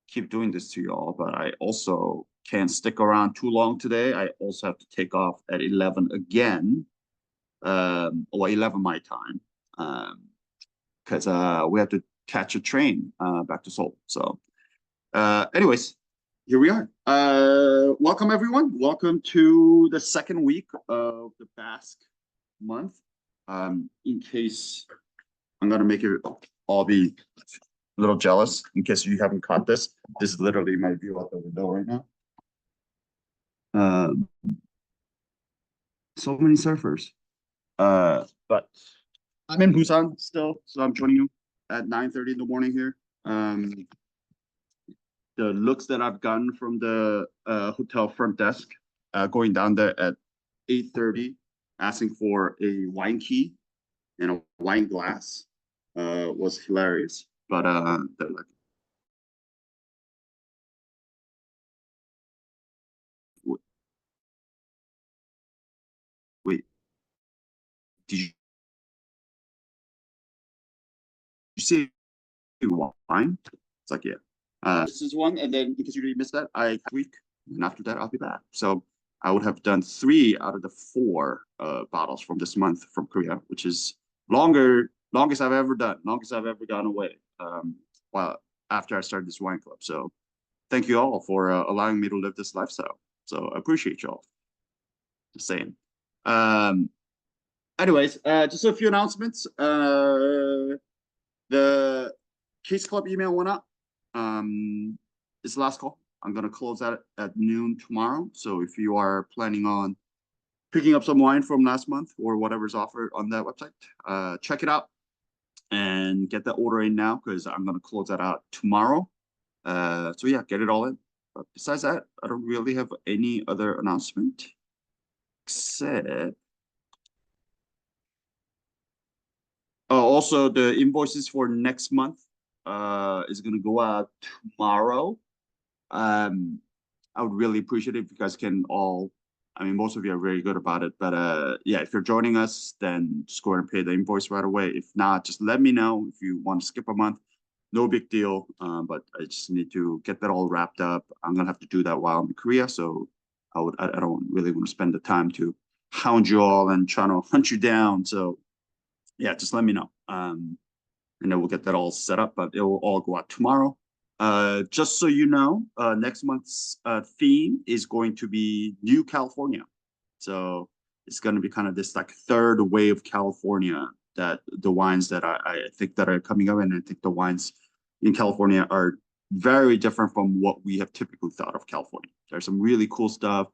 keep doing this to y'all, but I also can't stick around too long today. I also have to take off at 11 again, or 11 my time, because we have to catch a train back to Seoul. So, anyways, here we are. Welcome everyone. Welcome to the second week of the Basque month. In case I'm gonna make it all be a little jealous, in case you haven't caught this. This is literally my view out the window right now. So many surfers. But I'm in Busan still, so I'm joining you at 9:30 in the morning here. The looks that I've gotten from the hotel front desk, going down there at 8:30, asking for a wine key and a wine glass, was hilarious. But they're like, wait, did you say wine? It's like, yeah. This is one, and then because you really missed that, I week, and after that I'll be back. So I would have done 3 out of the 4 bottles from this month from Korea, which is longest I've ever done, longest I've ever gone away. Well, after I started this wine club. So thank you all for allowing me to live this lifestyle. So I appreciate y'all. Just saying. Anyways, just a few announcements. The Case Club email went up. It's the last call. I'm gonna close that at noon tomorrow. So if you are planning on picking up some wine from last month or whatever's offered on that website, check it out and get that order in now because I'm gonna close that out tomorrow. So yeah, get it all in. But besides that, I don't really have any other announcement except. Also, the invoices for next month is gonna go out tomorrow. I would really appreciate it if you guys can all. I mean, most of you are very good about it, but yeah, if you're joining us, then just go ahead and pay the invoice right away. If not, just let me know if you want to skip a month. No big deal, but I just need to get that all wrapped up. I'm gonna have to do that while I'm in Korea, so I don't really want to spend the time to hound you all and trying to hunt you down. So yeah, just let me know. And then we'll get that all set up, but it will all go out tomorrow. Just so you know, next month's theme is going to be New California. So it's going to be kind of this like third wave California, that the wines that I think that are coming up, and I think the wines in California are very different from what we have typically thought of California. There's some really cool stuff.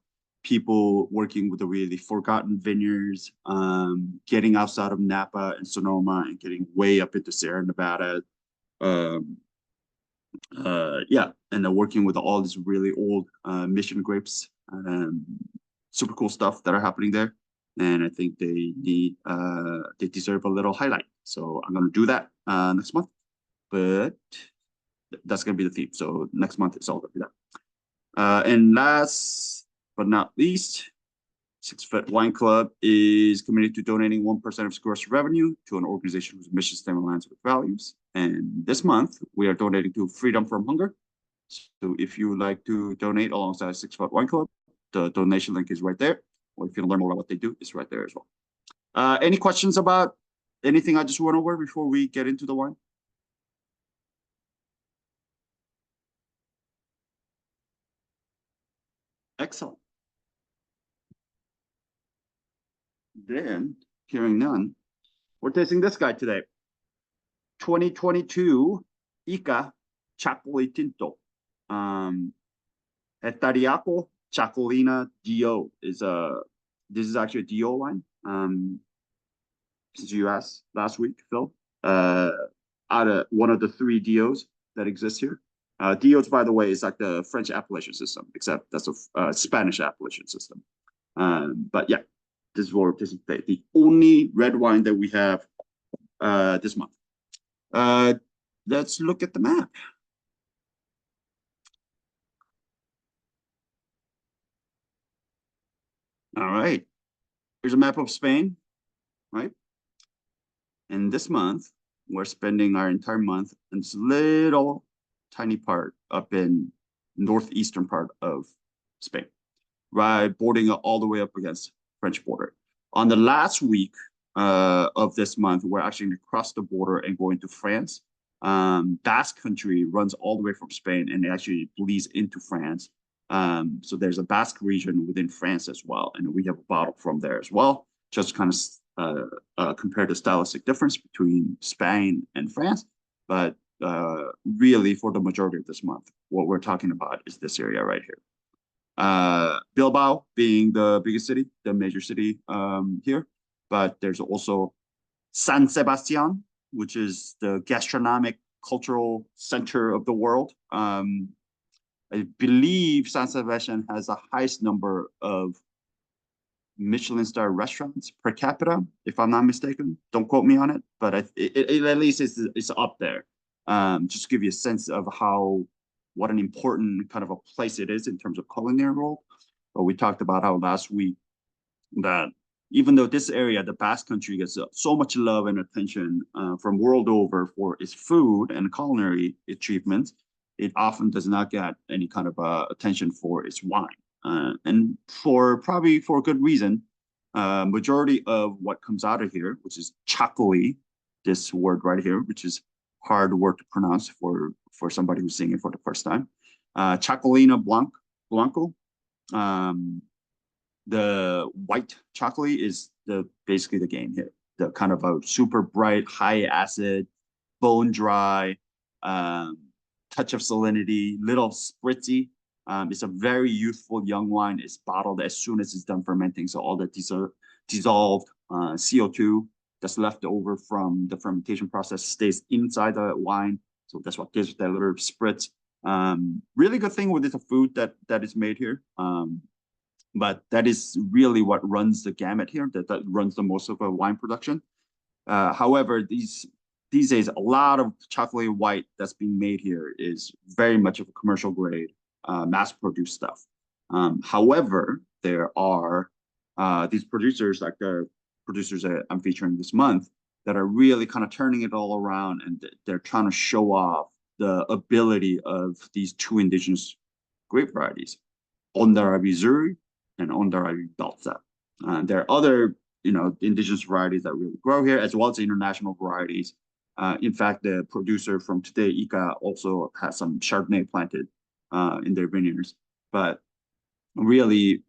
People working with the really forgotten vineyards, getting outside of Napa and Sonoma and getting way up into Sierra Nevada. Yeah, and they're working with all these really old mission grapes. Super cool stuff that are happening there, and I think they deserve a little highlight. So I'm gonna do that next month, but that's gonna be the theme. So next month is all gonna be that. And last but not least, 6 Foot Wine Club is committed to donating 1% of its gross revenue to an organization whose mission statement aligns with values. And this month, we are donating to Freedom from Hunger. So if you would like to donate alongside 6 Foot Wine Club, the donation link is right there. Or if you want to learn more about what they do, it's right there as well. Any questions about anything I just went over before we get into the wine? Excellent. Then, hearing none, we're tasting this guy today. 2022 Hika Txakoli Tinto. Etariaco Chacolina DO is this is actually a DO line. Since you asked last week, Phil, out of one of the 3 DOs that exist here. DOs, by the way, is like the French appellation system, except that's a Spanish appellation system. But yeah, this is what this is the only red wine that we have this month. Let's look at the map. All right. Here's a map of Spain, right? And this month, we're spending our entire month in this little tiny part up in northeastern part of Spain, right, bordering all the way up against French border. On the last week of this month, we're actually going to cross the border and go into France. Basque country runs all the way from Spain and it actually bleeds into France. So there's a Basque region within France as well, and we have a bottle from there as well. Just kind of compare the stylistic difference between Spain and France, but really for the majority of this month, what we're talking about is this area right here. Bilbao being the biggest city, the major city here, but there's also San Sebastian, which is the gastronomic cultural center of the world. I believe San Sebastian has the highest number of Michelin star restaurants per capita, if I'm not mistaken. Don't quote me on it, but at least it's up there. Just to give you a sense of what an important kind of a place it is in terms of culinary world. But we talked about how last week that even though this area, the Basque country, gets so much love and attention from world over for its food and culinary achievements, it often does not get any kind of attention for its wine. And probably for good reason. Majority of what comes out of here, which is Txakoli, this word right here, which is hard word to pronounce for somebody who's seeing it for the first time. Txakolina Blanco. The white Txakoli is basically the game here. The kind of a super bright, high acid, bone dry, touch of salinity, little spritzy. It's a very youthful young wine. It's bottled as soon as it's done fermenting. So all that dissolved CO2 that's left over from the fermentation process stays inside the wine. So that's what gives that little spritz. Really good thing with it's a food that is made here. But that is really what runs the gamut here, that runs the most of a wine production. However, these days, a lot of chocolate white that's being made here is very much of a commercial grade, mass-produced stuff. However, there are these producers, like the producers that I'm featuring this month, that are really kind of turning it all around, and they're trying to show off the ability of these two indigenous grape varieties, Ondarabi Zuri and Ondarabi Belza. There are other, indigenous varieties that really grow here, as well as international varieties. In fact, the producer from today, Hika, also has some Chardonnay planted in their vineyards. But really,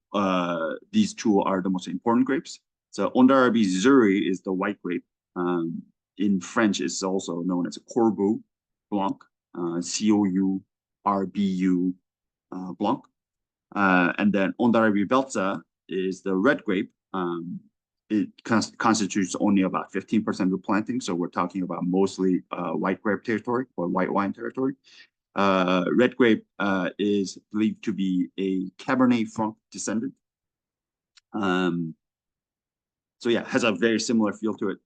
these two are the most important grapes. So Ondarabi Zuri is the white grape. In French, it's also known as Corbeau Blanc, Courbu Blanc. And then Ondarabi Belza is the red grape. It constitutes only about 15% of the planting. So we're talking about mostly white grape territory or white wine territory. Red grape is believed to be a Cabernet Franc descendant. So yeah, has a very similar feel to it.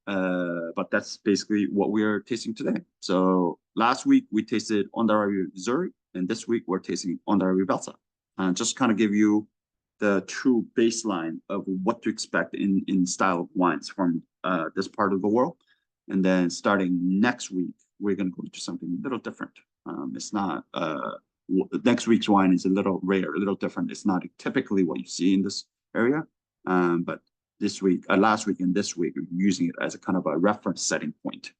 But that's basically what we're tasting today. So last week we tasted Ondarabi Zuri, and this week we're tasting Ondarabi Belza. Just kind of give you the true baseline of what to expect in style of wines from this part of the world. And then starting next week, we're going to go into something a little different. It's not, next week's wine is a little rare, a little different. It's not typically what you see in this area. But this week, last week and this week, we're using it as a kind of a reference setting point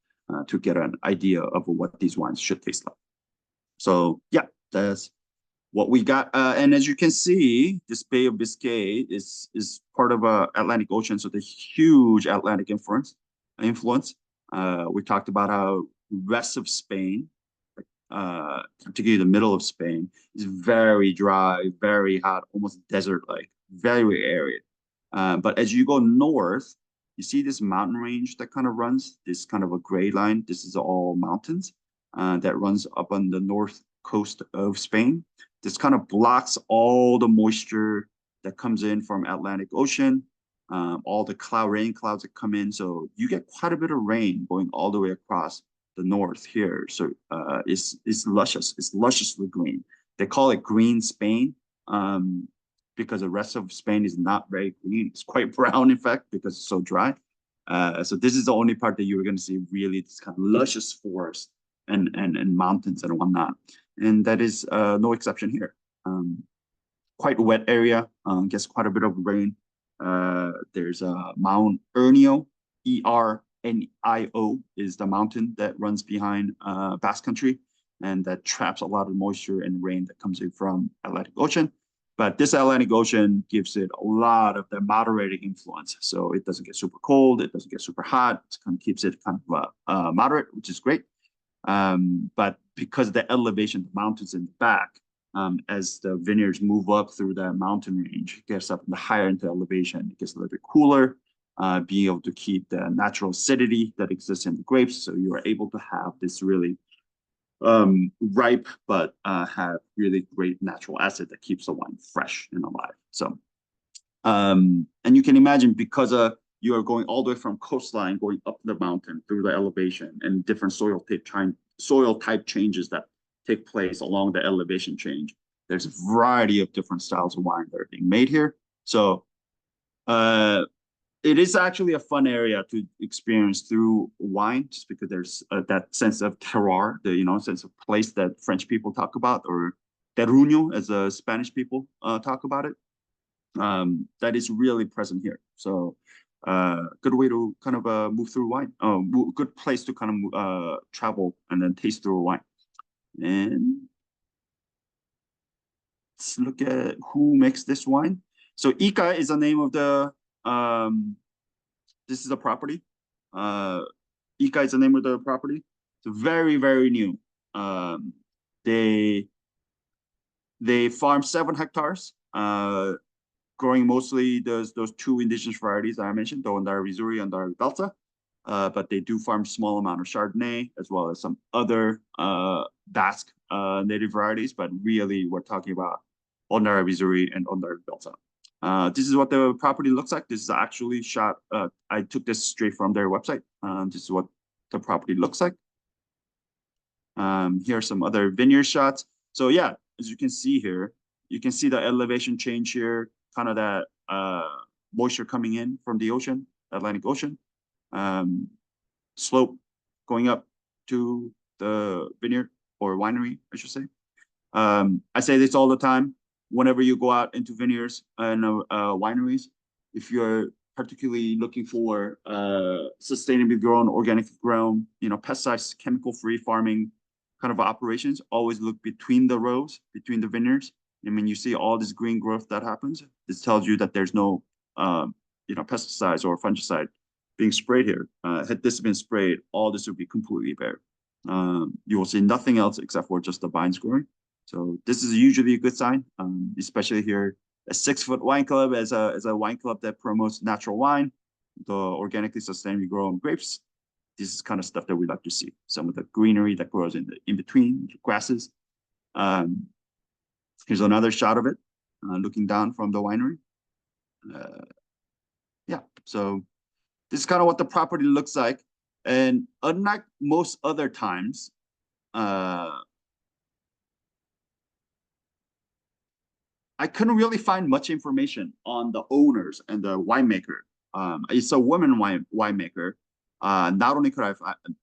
to get an idea of what these wines should taste like. So yeah, that's what we got. And as you can see, this Bay of Biscay is part of Atlantic Ocean, so the huge Atlantic influence. We talked about how rest of Spain, particularly the middle of Spain, is very dry, very hot, almost desert-like, very arid. But as you go north, you see this mountain range that kind of runs, this kind of a gray line. This is all mountains that runs up on the north coast of Spain. This kind of blocks all the moisture that comes in from Atlantic Ocean, all the rain clouds that come in. So you get quite a bit of rain going all the way across the north here. So it's luscious. It's lusciously green. They call it green Spain because the rest of Spain is not very green. It's quite brown, in fact, because it's so dry. So this is the only part that you're going to see really this kind of luscious forest and mountains and whatnot. And that is no exception here. Quite a wet area, gets quite a bit of rain. There's Mount Ernio, Ernio is the mountain that runs behind Basque Country, and that traps a lot of moisture and rain that comes in from Atlantic Ocean. But this Atlantic Ocean gives it a lot of the moderating influence. So it doesn't get super cold, it doesn't get super hot, it kind of keeps it kind of moderate, which is great. But because of the elevation, the mountains in the back, as the vineyards move up through the mountain range, it gets up in the higher into elevation, it gets a little bit cooler, being able to keep the natural acidity that exists in the grapes. So you are able to have this really ripe, but have really great natural acid that keeps the wine fresh and alive. So, and you can imagine because you are going all the way from coastline, going up the mountain through the elevation and different soil type changes that take place along the elevation change. There's a variety of different styles of wine that are being made here. So, it is actually a fun area to experience through wine, just because there's that sense of terroir, the sense of place that French people talk about, or terruño as Spanish people talk about it. That is really present here. So, good way to kind of move through wine. Good place to kind of travel and then taste through wine. And let's look at who makes this wine. So Hika is the name of the this is a property. Hika is the name of the property. It's very, very new. They farm 7 hectares, growing mostly those 2 indigenous varieties that I mentioned, the Ondara Missouri and Ondara Delta. But they do farm small amount of Chardonnay as well as some other Basque native varieties. But really, we're talking about Ondara Missouri and Ondara Delta. This is what the property looks like. This is actually shot. I took this straight from their website. This is what the property looks like. Here are some other vineyard shots. So yeah, as you can see here, you can see the elevation change here, kind of that moisture coming in from the ocean, Atlantic Ocean. Slope going up to the vineyard or winery, I should say. I say this all the time. Whenever you go out into vineyards and wineries, if you're particularly looking for sustainably grown, organically grown, pesticides, chemical-free farming kind of operations, always look between the rows, between the vineyards. I mean, you see all this green growth that happens. This tells you that there's no, pesticides or fungicide being sprayed here. Had this been sprayed, all this would be completely bare. You will see nothing else except for just the vines growing. So this is usually a good sign, especially here a 6 Foot Wine Club as a wine club that promotes natural wine, the organically sustainably grown grapes. This is kind of stuff that we like to see. Some of the greenery that grows in between the grasses. Here's another shot of it, looking down from the winery. Yeah, so this is kind of what the property looks like. And unlike most other times, I couldn't really find much information on the owners and the winemaker. It's a woman winemaker. Not only could I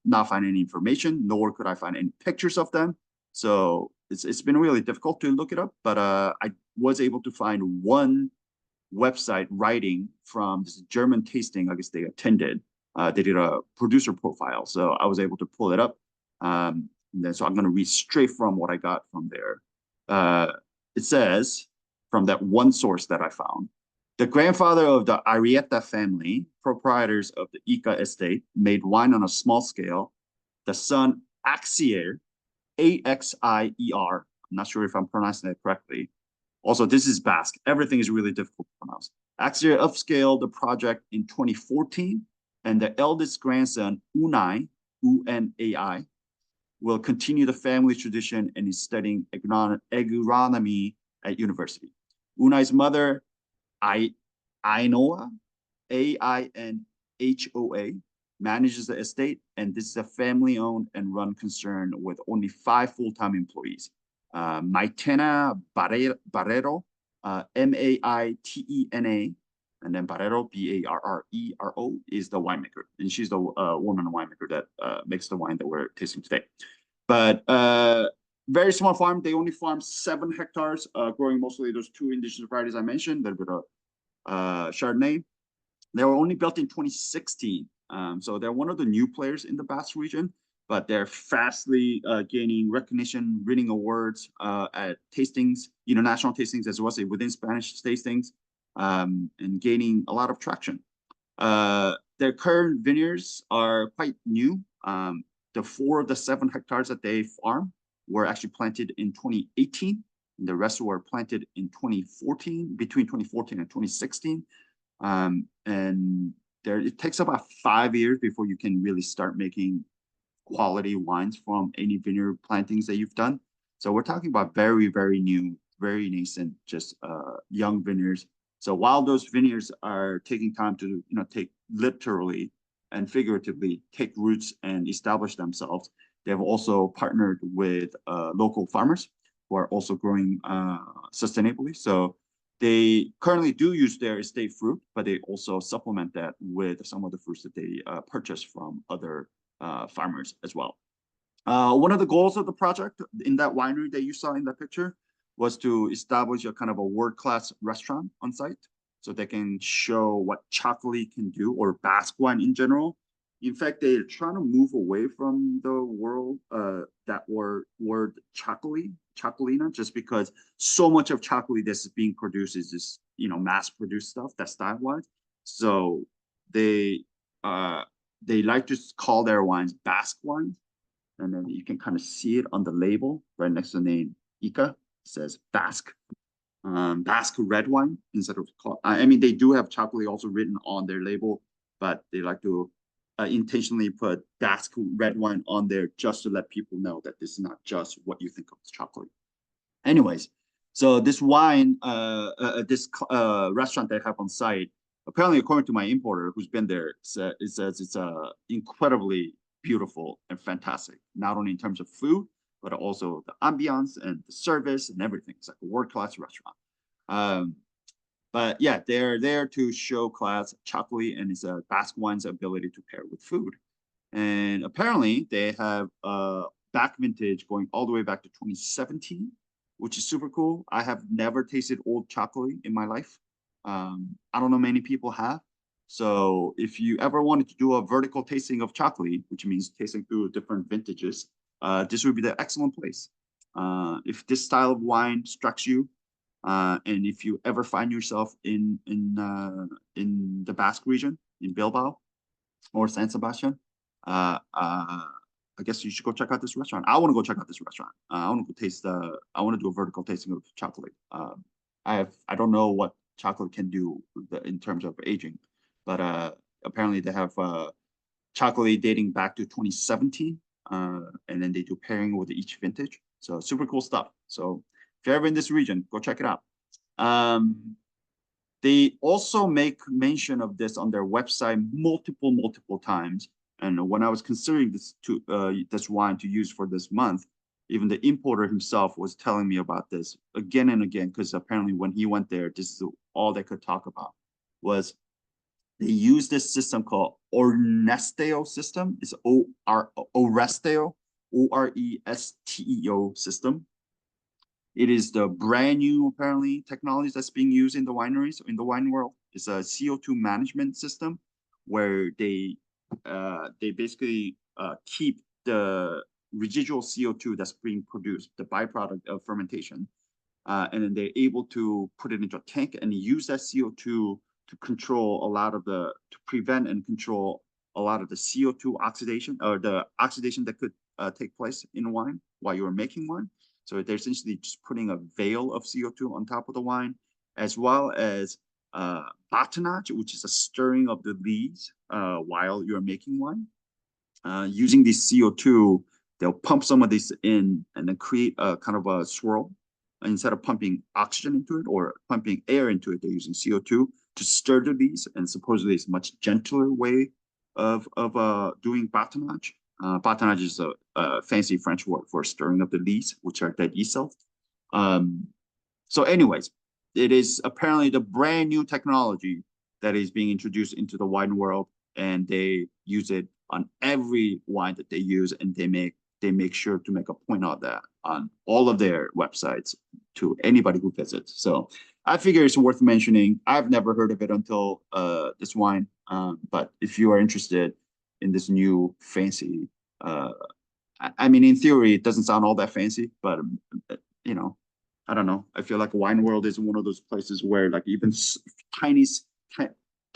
not find any information, nor could I find any pictures of them. So it's been really difficult to look it up, but I was able to find one website writing from this German tasting, I guess they attended. They did a producer profile, so I was able to pull it up. And then, so I'm going to read straight from what I got from there. It says, from that one source that I found, the grandfather of the Arrieta family, proprietors of the Hika estate, made wine on a small scale. The son, Axier, A-X-I-E-R, I'm not sure if I'm pronouncing that correctly. Also, this is Basque. Everything is really difficult to pronounce. Axier upscaled the project in 2014, and the eldest grandson, Unai, U-N-A-I, will continue the family tradition and is studying agronomy at university. Unai's mother, Ainoa, A-I-N-H-O-A, manages the estate, and this is a family-owned and run concern with only 5 full-time employees. Maitena Barrero, M-A-I-T-E-N-A, And then Barrero, Barrero, is the winemaker, and she's the woman winemaker that makes the wine that we're tasting today. But very small farm. They only farm 7 hectares, growing mostly those 2 indigenous varieties I mentioned, a little bit of Chardonnay. They were only built in 2016. So they're one of the new players in the Basque region, but they're fastly gaining recognition, winning awards at tastings, international tastings, as well as within Spanish tastings, and gaining a lot of traction. Their current vineyards are quite new. The 4 of the 7 hectares that they farm were actually planted in 2018. And the rest were planted in 2014, between 2014 and 2016. And it takes about 5 years before you can really start making quality wines from any vineyard plantings that you've done. So we're talking about very, very new, very nascent, just young vineyards. So while those vineyards are taking time to, take literally and figuratively take roots and establish themselves, they have also partnered with local farmers who are also growing sustainably. So they currently do use their estate fruit, but they also supplement that with some of the fruits that they purchase from other farmers as well. One of the goals of the project in that winery that you saw in that picture was to establish a kind of a world-class restaurant on site, so they can show what Txakoli can do, or Basque wine in general. In fact, they're trying to move away from the that word Txakolina, just because so much of Txakoli that's being produced is this, mass-produced stuff that's style-wise. So they like to call their wines Basque wines, and then you can kind of see it on the label right next to the name Hika. It says Basque. Basque red wine instead of they do have Txakoli also written on their label, but they like to intentionally put Basque red wine on there just to let people know that this is not just what you think of as Txakoli. Anyways, so this wine, this restaurant they have on site, apparently according to my importer who's been there, it says it's incredibly beautiful and fantastic, not only in terms of food, but also the ambiance and the service and everything. It's like a world-class restaurant. But yeah, they're there to show class Txakoli and its Basque wine's ability to pair with food. And apparently they have back vintage going all the way back to 2017, which is super cool. I have never tasted old Txakoli in my life. I don't know many people have. So if you ever wanted to do a vertical tasting of Txakoli, which means tasting through different vintages, this would be the excellent place. If this style of wine strikes you, and if you ever find yourself in the Basque region, in Bilbao or San Sebastian, I guess you should go check out this restaurant. I want to go check out this restaurant. I want to go taste I want to do a vertical tasting of Txakoli. I don't know what Txakoli can do in terms of aging, but apparently they have Txakoli dating back to 2017, and then they do pairing with each vintage. So super cool stuff. So if you're ever in this region, go check it out. They also make mention of this on their website multiple times. And when I was considering this wine to use for this month, even the importer himself was telling me about this again and again, because apparently when he went there, this is all they could talk about was they use this system called Oresteo system. It's Oresteo, Oresteo system. It is the brand new, apparently, technology that's being used in the wineries, in the wine world. It's a CO2 management system where they basically keep the residual CO2 that's being produced, the byproduct of fermentation, and then they're able to put it into a tank and use that CO2 to control to prevent and control a lot of the CO2 oxidation, or the oxidation that could take place in wine while you're making wine. So they're essentially just putting a veil of CO2 on top of the wine, as well as batonnage, which is a stirring of the lees while you're making wine. Using this CO2, they'll pump some of this in and then create a kind of a swirl. Instead of pumping oxygen into it or pumping air into it, they're using CO2 to stir the lees, and supposedly it's a much gentler way of doing batonnage. Batonnage is a fancy French word for stirring of the lees, which are dead yeast cells. So anyways, it is apparently the brand new technology that is being introduced into the wine world, and they use it on every wine that they use, and they make sure to make a point of that on all of their websites to anybody who visits. So I figure it's worth mentioning. I've never heard of it until this wine, but if you are interested in this new fancy, I mean, in theory, it doesn't sound all that fancy, but you know, I don't know. I feel like wine world is one of those places where like even tiny,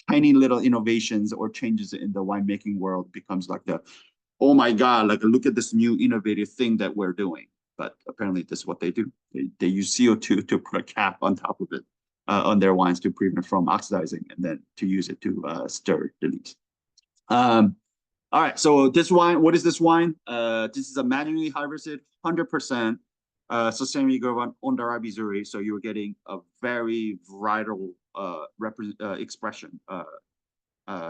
tiny little innovations or changes in the winemaking world becomes like the, oh my God, like look at this new innovative thing that we're doing. But apparently this is what they do. They use CO2 to put a cap on top of it on their wines to prevent it from oxidizing, and then to use it to stir the lees. All right, so this wine, what is this wine? This is a manually harvested 100% sustainably grown Ondarabi. So you're getting a very varietal expression,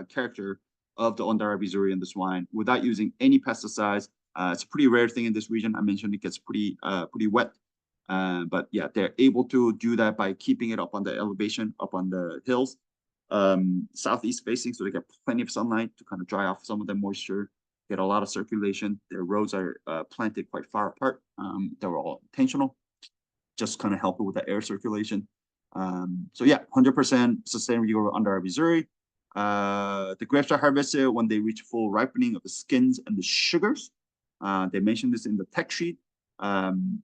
character of the Ondarabi in this wine without using any pesticides. It's a pretty rare thing in this region. I mentioned it gets pretty wet, but yeah, they're able to do that by keeping it up on the elevation, up on the hills, southeast facing, so they get plenty of sunlight to kind of dry off some of the moisture, get a lot of circulation. Their rows are planted quite far apart. They were all intentional, just kind of help it with the air circulation. So yeah, 100% sustainably grown Ondarabi. The grapes are harvested when they reach full ripening of the skins and the sugars. They mentioned this in the tech sheet. And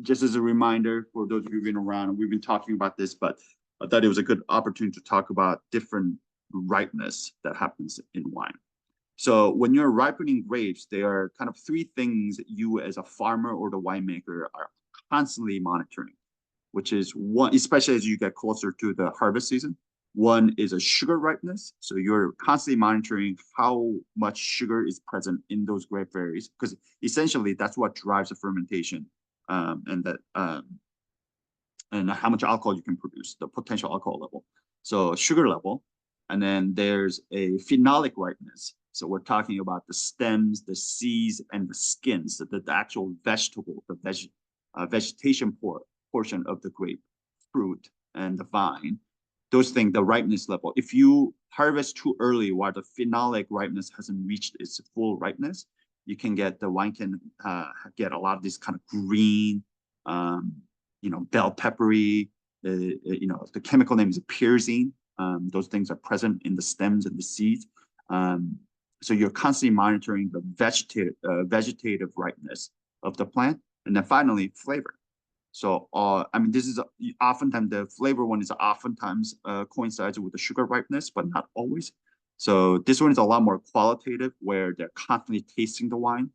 just as a reminder for those of you who've been around, we've been talking about this, but I thought it was a good opportunity to talk about different ripeness that happens in wine. So when you're ripening grapes, there are kind of three things that you as a farmer or the winemaker are constantly monitoring, which is one, especially as you get closer to the harvest season. One is a sugar ripeness. So you're constantly monitoring how much sugar is present in those grape berries, because essentially that's what drives the fermentation, and how much alcohol you can produce, the potential alcohol level. So sugar level, and then there's a phenolic ripeness. So we're talking about the stems, the seeds, and the skins, the actual vegetable, the vegetation portion of the grape fruit and the vine. Those things, the ripeness level. If you harvest too early while the phenolic ripeness hasn't reached its full ripeness, you can get, the wine can get a lot of this kind of green, bell peppery, the chemical name is pyrazine. Those things are present in the stems and the seeds. So you're constantly monitoring the vegetative ripeness of the plant. And then finally, flavor. So, this is oftentimes the flavor one is oftentimes coincides with the sugar ripeness, but not always. So this one is a lot more qualitative, where they're constantly tasting the wine,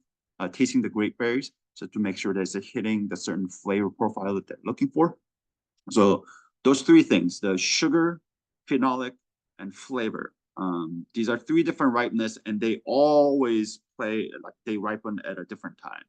tasting the grape berries, so to make sure that it's hitting the certain flavor profile that they're looking for. So those three things, the sugar, phenolic, and flavor. These are three different ripeness, and they always play, like they ripen at a different time.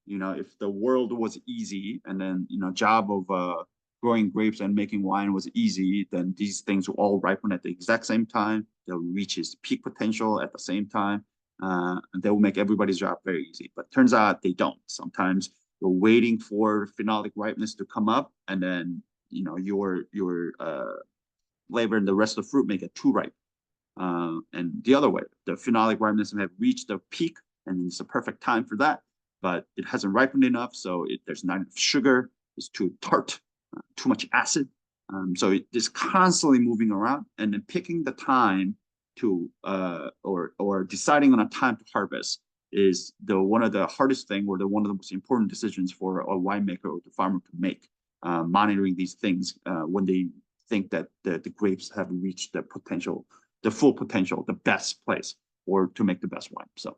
If the world was easy, and then, job of growing grapes and making wine was easy, then these things will all ripen at the exact same time. They'll reach its peak potential at the same time. And they will make everybody's job very easy. But turns out they don't. Sometimes you're waiting for phenolic ripeness to come up, and then, your flavor and the rest of the fruit may get too ripe. And the other way, the phenolic ripeness may have reached the peak, and it's a perfect time for that, but it hasn't ripened enough, so there's not enough sugar, it's too tart, too much acid. So it is constantly moving around, and then picking the time to, or deciding on a time to harvest is one of the hardest thing, or one of the most important decisions for a winemaker or the farmer to make, monitoring these things when they think that the grapes have reached the potential, the full potential, the best place, or to make the best wine. So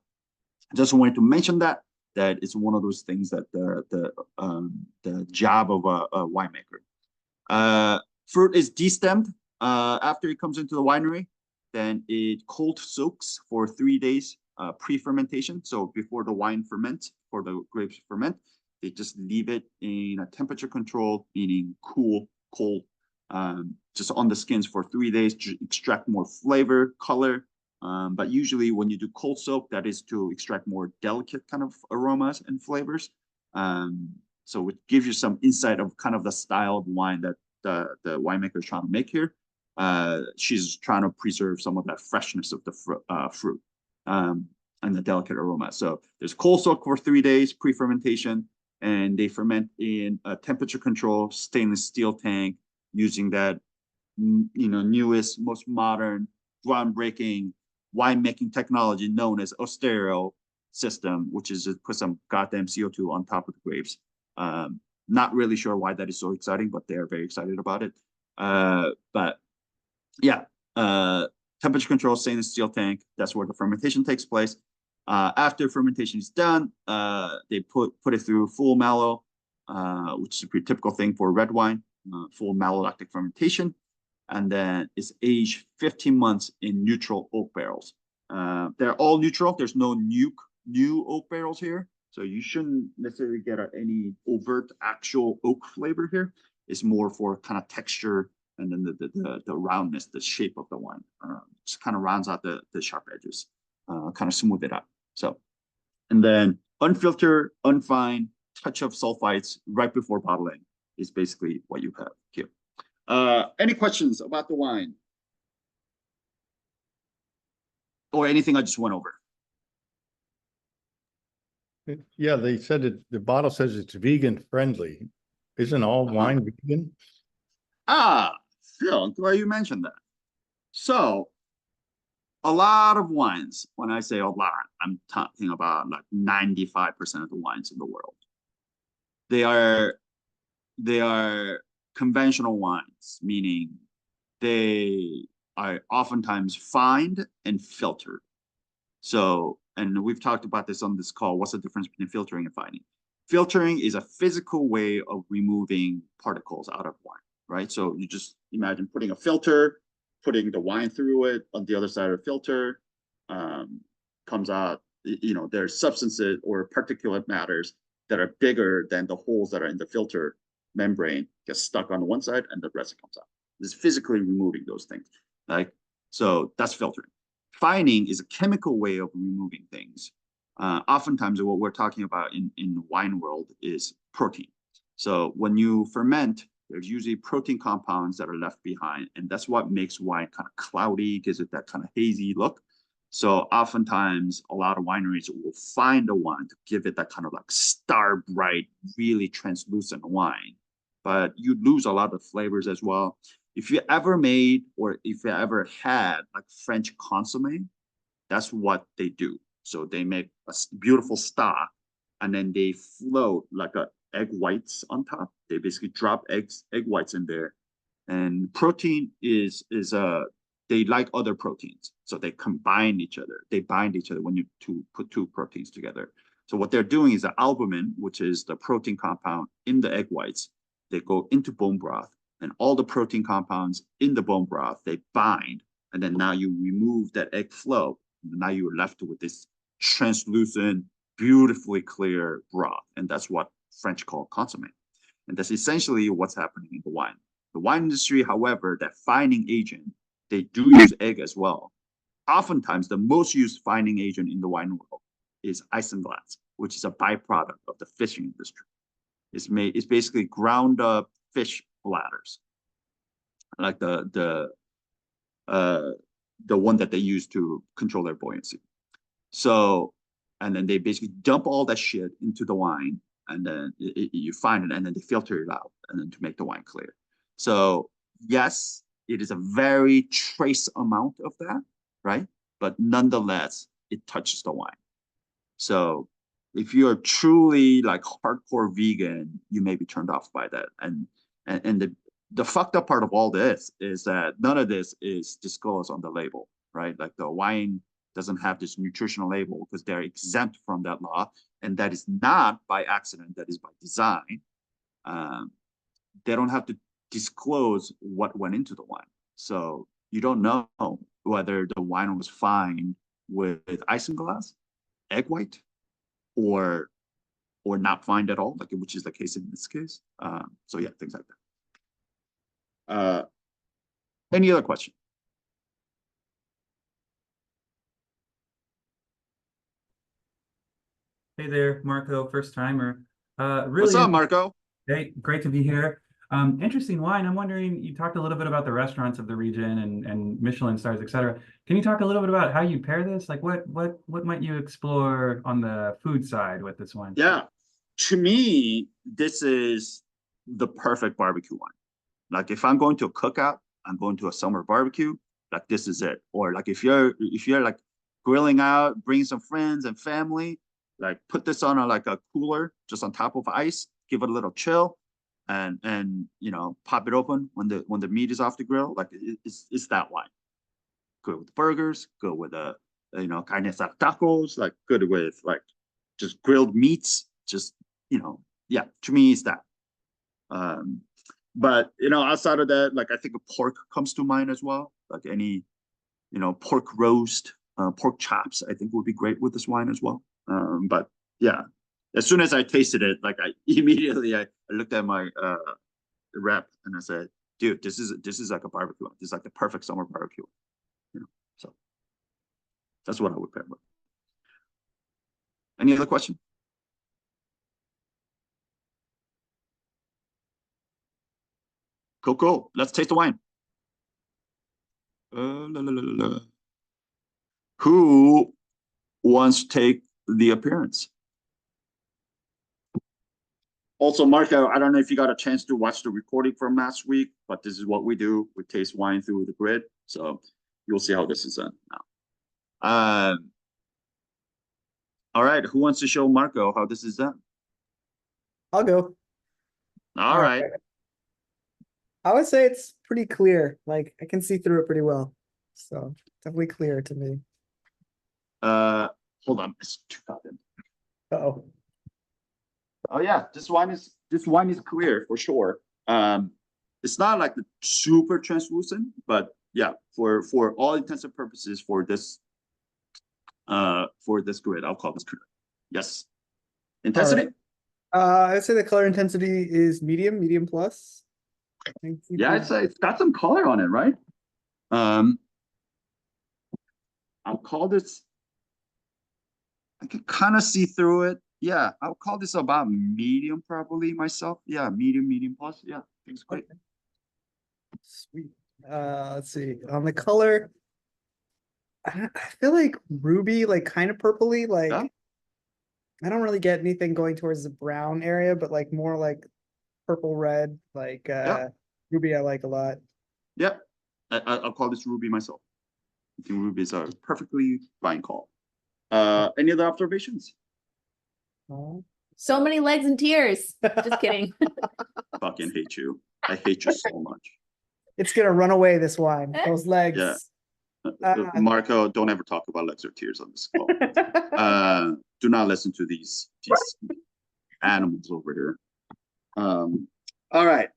I just wanted to mention that it's one of those things that the job of a winemaker. Fruit is destemmed after it comes into the winery. Then it cold soaks for 3 days pre-fermentation. So before the wine ferments, or the grapes ferment, they just leave it in a temperature control, meaning cool, cold, just on the skins for 3 days to extract more flavor, color. But usually when you do cold soak, that is to extract more delicate kind of aromas and flavors. So it gives you some insight of kind of the style of wine that the winemaker is trying to make here. She's trying to preserve some of that freshness of the fruit and the delicate aroma. So there's cold soak for 3 days pre-fermentation, and they ferment in a temperature control stainless steel tank using that newest, most modern, groundbreaking winemaking technology known as Ostero system, which is just put some goddamn CO2 on top of the grapes. Not really sure why that is so exciting, but they're very excited about it. But yeah, temperature control stainless steel tank. That's where the fermentation takes place. After fermentation is done, they put it through full mallow, which is a pretty typical thing for red wine, full malolactic fermentation. And then it's aged 15 months in neutral oak barrels. They're all neutral. There's no new oak barrels here. So you shouldn't necessarily get any overt actual oak flavor here. It's more for kind of texture and then the roundness, the shape of the wine. Just kind of rounds out the sharp edges, kind of smooth it out. So, and then unfiltered, unfined, touch of sulfites right before bottling is basically what you have here. Any questions about the wine? Or anything I just went over? Yeah, they said the bottle says it's vegan friendly. Isn't all wine vegan? Phil, I'm glad you mentioned that. So, a lot of wines, when I say a lot, I'm talking about like 95% of the wines in the world. They are conventional wines, meaning they are oftentimes fined and filtered. So, and we've talked about this on this call. What's the difference between filtering and fining? Filtering is a physical way of removing particles out of wine, right? So you just imagine putting a filter, putting the wine through it. On the other side of the filter comes out, there's substances or particulate matters that are bigger than the holes that are in the filter membrane, get stuck on one side and the rest comes out. This is physically removing those things. So that's filtering. Fining is a chemical way of removing things. Oftentimes what we're talking about in the wine world is protein. So when you ferment, there's usually protein compounds that are left behind, and that's what makes wine kind of cloudy, gives it that kind of hazy look. So oftentimes a lot of wineries will find a wine to give it that kind of like star bright, really translucent wine, but you lose a lot of flavors as well. If you ever made or if you ever had like French consomme, that's what they do. So they make a beautiful stock and then they float like egg whites on top. They basically drop egg whites in there. And protein is they like other proteins. So they combine each other. They bind each other when you put two proteins together. So what they're doing is the albumin, which is the protein compound in the egg whites, they go into bone broth, and all the protein compounds in the bone broth, they bind. And then now you remove that egg flow. And now you're left with this translucent, beautifully clear broth. And that's what French call consomme. And that's essentially what's happening in the wine. The wine industry, however, that fining agent, they do use egg as well. Oftentimes, the most used fining agent in the wine world is isinglass, which is a byproduct of the fishing industry. It's basically ground up fish bladders, like the one that they use to control their buoyancy. So, and then they basically dump all that shit into the wine, and then you find it, and then they filter it out, and then to make the wine clear. So yes, it is a very trace amount of that, right? But nonetheless, it touches the wine. So if you're truly like hardcore vegan, you may be turned off by that. And the fucked up part of all this is that none of this is disclosed on the label, right? Like the wine doesn't have this nutritional label because they're exempt from that law. And that is not by accident, that is by design. They don't have to disclose what went into the wine. So you don't know whether the wine was fined with isinglass, egg white, or not fined at all, like which is the case in this case. So yeah, things like that. Any other question? Hey there, Marco, first timer. What's up, Marco? Hey, great to be here. Interesting wine. I'm wondering, you talked a little bit about the restaurants of the region and Michelin stars, etc. Can you talk a little bit about how you pair this? Like what might you explore on the food side with this wine? Yeah, to me, this is the perfect barbecue wine. Like if I'm going to a cookout, I'm going to a summer barbecue, like this is it. Or like if you're like grilling out, bring some friends and family, like put this on like a cooler just on top of ice, give it a little chill, and pop it open when the meat is off the grill. Like it's that wine. Good with burgers, good with carne tacos, like good with like just grilled meats, just yeah, to me it's that. Um, but outside of that, like I think a pork comes to mind as well. Like any, pork roast, pork chops, I think would be great with this wine as well. But yeah, as soon as I tasted it, like I immediately I looked at my rep and I said, dude, this is like a barbecue. This is like the perfect summer barbecue. So that's what I would pair with. Any other question? Cool. Let's taste the wine. La, la, la, la, la. Who wants to take the appearance? Also, Marco, I don't know if you got a chance to watch the recording from last week, but this is what we do. We taste wine through the grid. So you'll see how this is done now. All right. Who wants to show Marco how this is done? I'll go. All right. I would say it's pretty clear. Like I can see through it pretty well. So definitely clear to me. Hold on. It's too goddamn. Uh-oh. Oh yeah, this wine is clear for sure. It's not like the super translucent, but yeah, for all intents and purposes for this grid, I'll call this clear. Yes. Intensity? I'd say the color intensity is medium plus. Yeah, I'd say it's got some color on it, right? I'll call this. I can kind of see through it. Yeah, I'll call this about medium probably myself. Yeah, medium plus. Yeah, things great. Okay. Sweet. Let's see. On the color, I feel like ruby, like kind of purpley, like Yeah. I don't really get anything going towards the brown area, but like more like purple red, like ruby I like a lot. Yeah, I'll call this ruby myself. I think rubies are perfectly fine call. Any other observations? So many legs and tears. Just kidding. Fucking hate you. I hate you so much. It's gonna run away, this wine. Those legs. Yeah. Marco, don't ever talk about legs or tears on this call. Do not listen to these animals over here. All right.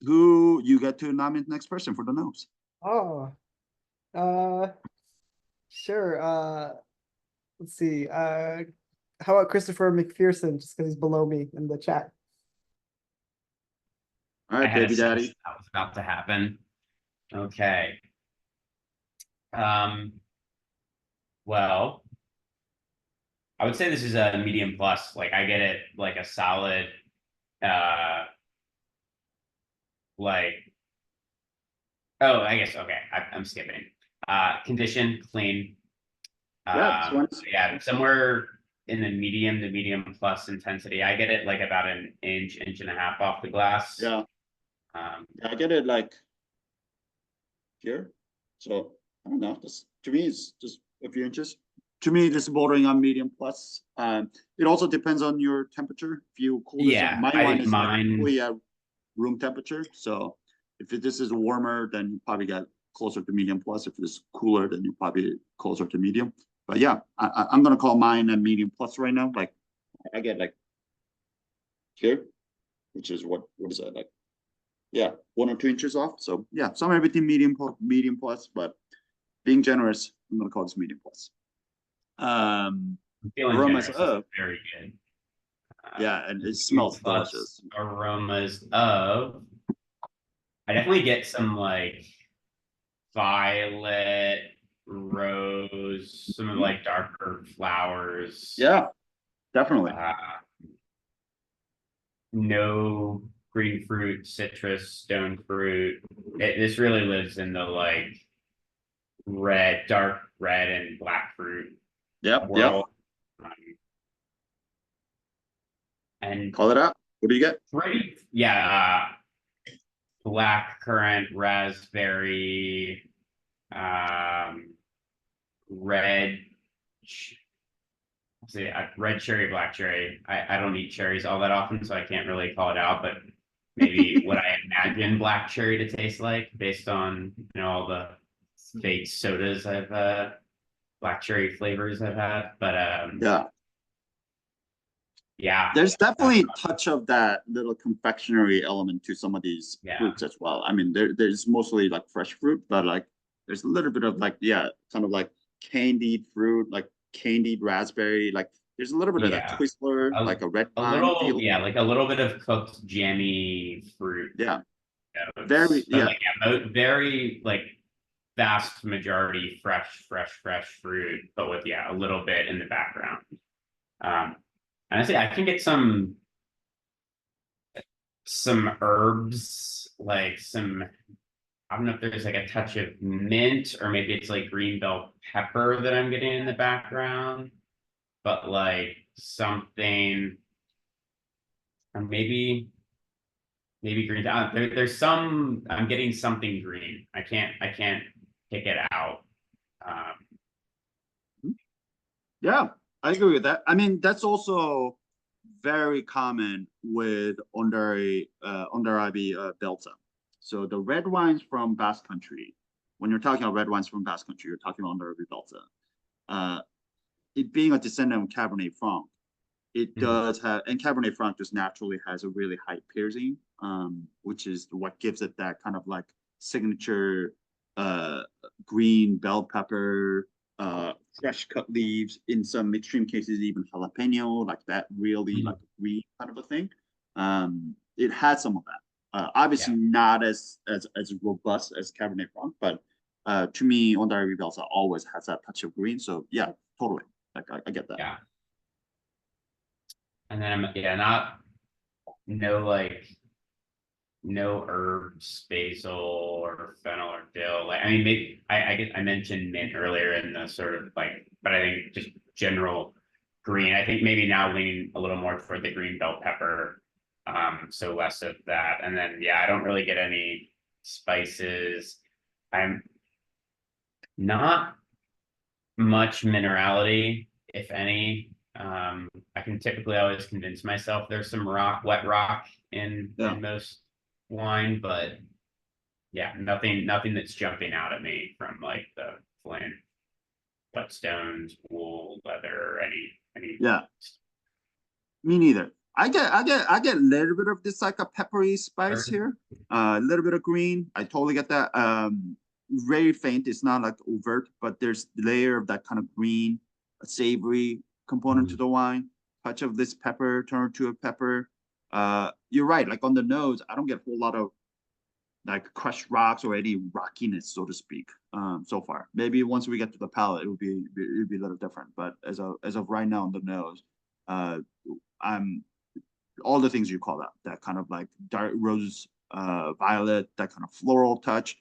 Who you get to nominate next person for the nose? Oh. Sure. Let's see. How about Christopher McPherson, just because he's below me in the chat? All right, baby daddy. That was about to happen. Okay. Well, I would say this is a medium plus. Like I get it like a solid like I guess okay. I'm skipping. Condition, clean. Yeah, somewhere in the medium to medium plus intensity. I get it like about an inch and a half off the glass. Yeah. I get it like here. So I don't know. This to me is just a few inches. To me, this is bordering on medium plus. It also depends on your temperature. If you cool this, yeah, my wine is mine fully at room temperature. So if this is warmer, then you probably get closer to medium plus. If it's cooler, then you probably closer to medium. But yeah, I'm gonna call mine a medium plus right now. Like I get like here, which is what is that like? Yeah, 1 or 2 inches off. So yeah, somewhere between medium plus, but being generous, I'm gonna call this medium plus. Aromas of very good. Yeah, and it smells delicious. Aromas of I definitely get some like violet, rose, some of like darker flowers. Yeah, definitely. no green fruit, citrus, stone fruit. This really lives in the like red, dark red and black fruit Yep, yep. world. And Call it out. What do you get? pretty, yeah, black currant, raspberry, red, red cherry, black cherry. I don't eat cherries all that often, so I can't really call it out, but maybe what I imagine black cherry to taste like based on, you know, all the fake sodas black cherry flavors I've had. But Yeah. yeah, There's definitely a touch of that little confectionery element to some of these fruits as well. I mean, there's mostly like fresh fruit, but like there's a little bit of like, yeah, kind of like candied fruit, like candied raspberry. Like there's a little bit of that Twizzler, like a red wine feel. Yeah, like a little bit of cooked jammy fruit. Yeah. Notes. Very, But, yeah. like, very like vast majority fresh fruit, but with a little bit in the background. Honestly, I can get some herbs, like some, I don't know if there's like a touch of mint or maybe it's like green bell pepper that I'm getting in the background, but like something, or maybe green. There's some, I'm getting something green. I can't pick it out. Yeah, I agree with that. I mean, that's also very common with under IB Delta. So the red wines from Basque Country, when you're talking about red wines from Basque Country, you're talking about under IB Delta. It being a descendant of Cabernet Franc, it does have, and Cabernet Franc just naturally has a really high piercing, which is what gives it that kind of like signature green bell pepper, fresh cut leaves, in some extreme cases even jalapeno, like that really like green kind of a thing. It has some of that. Obviously not as robust as Cabernet Franc, but to me, Ondari Belsa always has that touch of green. So yeah, totally. Like I get that. Yeah. And then no herbs, basil or fennel or dill. Like, I mean, maybe I guess I mentioned mint earlier in the sort of like, but I think just general green. I think maybe now leaning a little more toward the green bell pepper. So less of that. And then I don't really get any spices. I'm not much minerality, if any. I can typically always convince myself there's some wet rock in most wine, but nothing that's jumping out at me from like the flint, whetstones, wool, leather, any. Yeah, me neither. I get a little bit of this like a peppery spice here, a little bit of green. I totally get that. Very faint. It's not like overt, but there's layer of that kind of green, savory component to the wine. Touch of this pepper, turn to a pepper. You're right. Like on the nose, I don't get a whole lot of like crushed rocks or any rockiness, so to speak. So far, maybe once we get to the palate, it'd be a little different. But as of right now on the nose, I'm all the things you call that kind of like dark rose, violet, that kind of floral touch.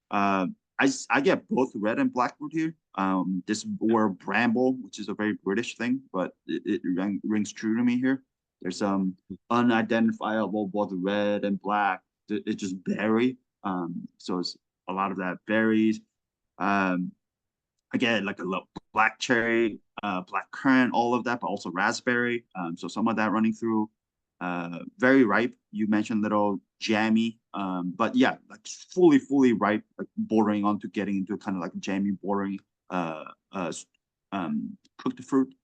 I get both red and black root here. This word bramble, which is a very British thing, but it rings true to me here. There's some unidentifiable both red and black. It's just berry. So it's a lot of that berries. Again, like a little black cherry, black currant, all of that, but also raspberry. So some of that running through. Very ripe. You mentioned little jammy, but yeah, like fully ripe, like bordering on to getting into kind of like jammy, bordering, cooked fruit.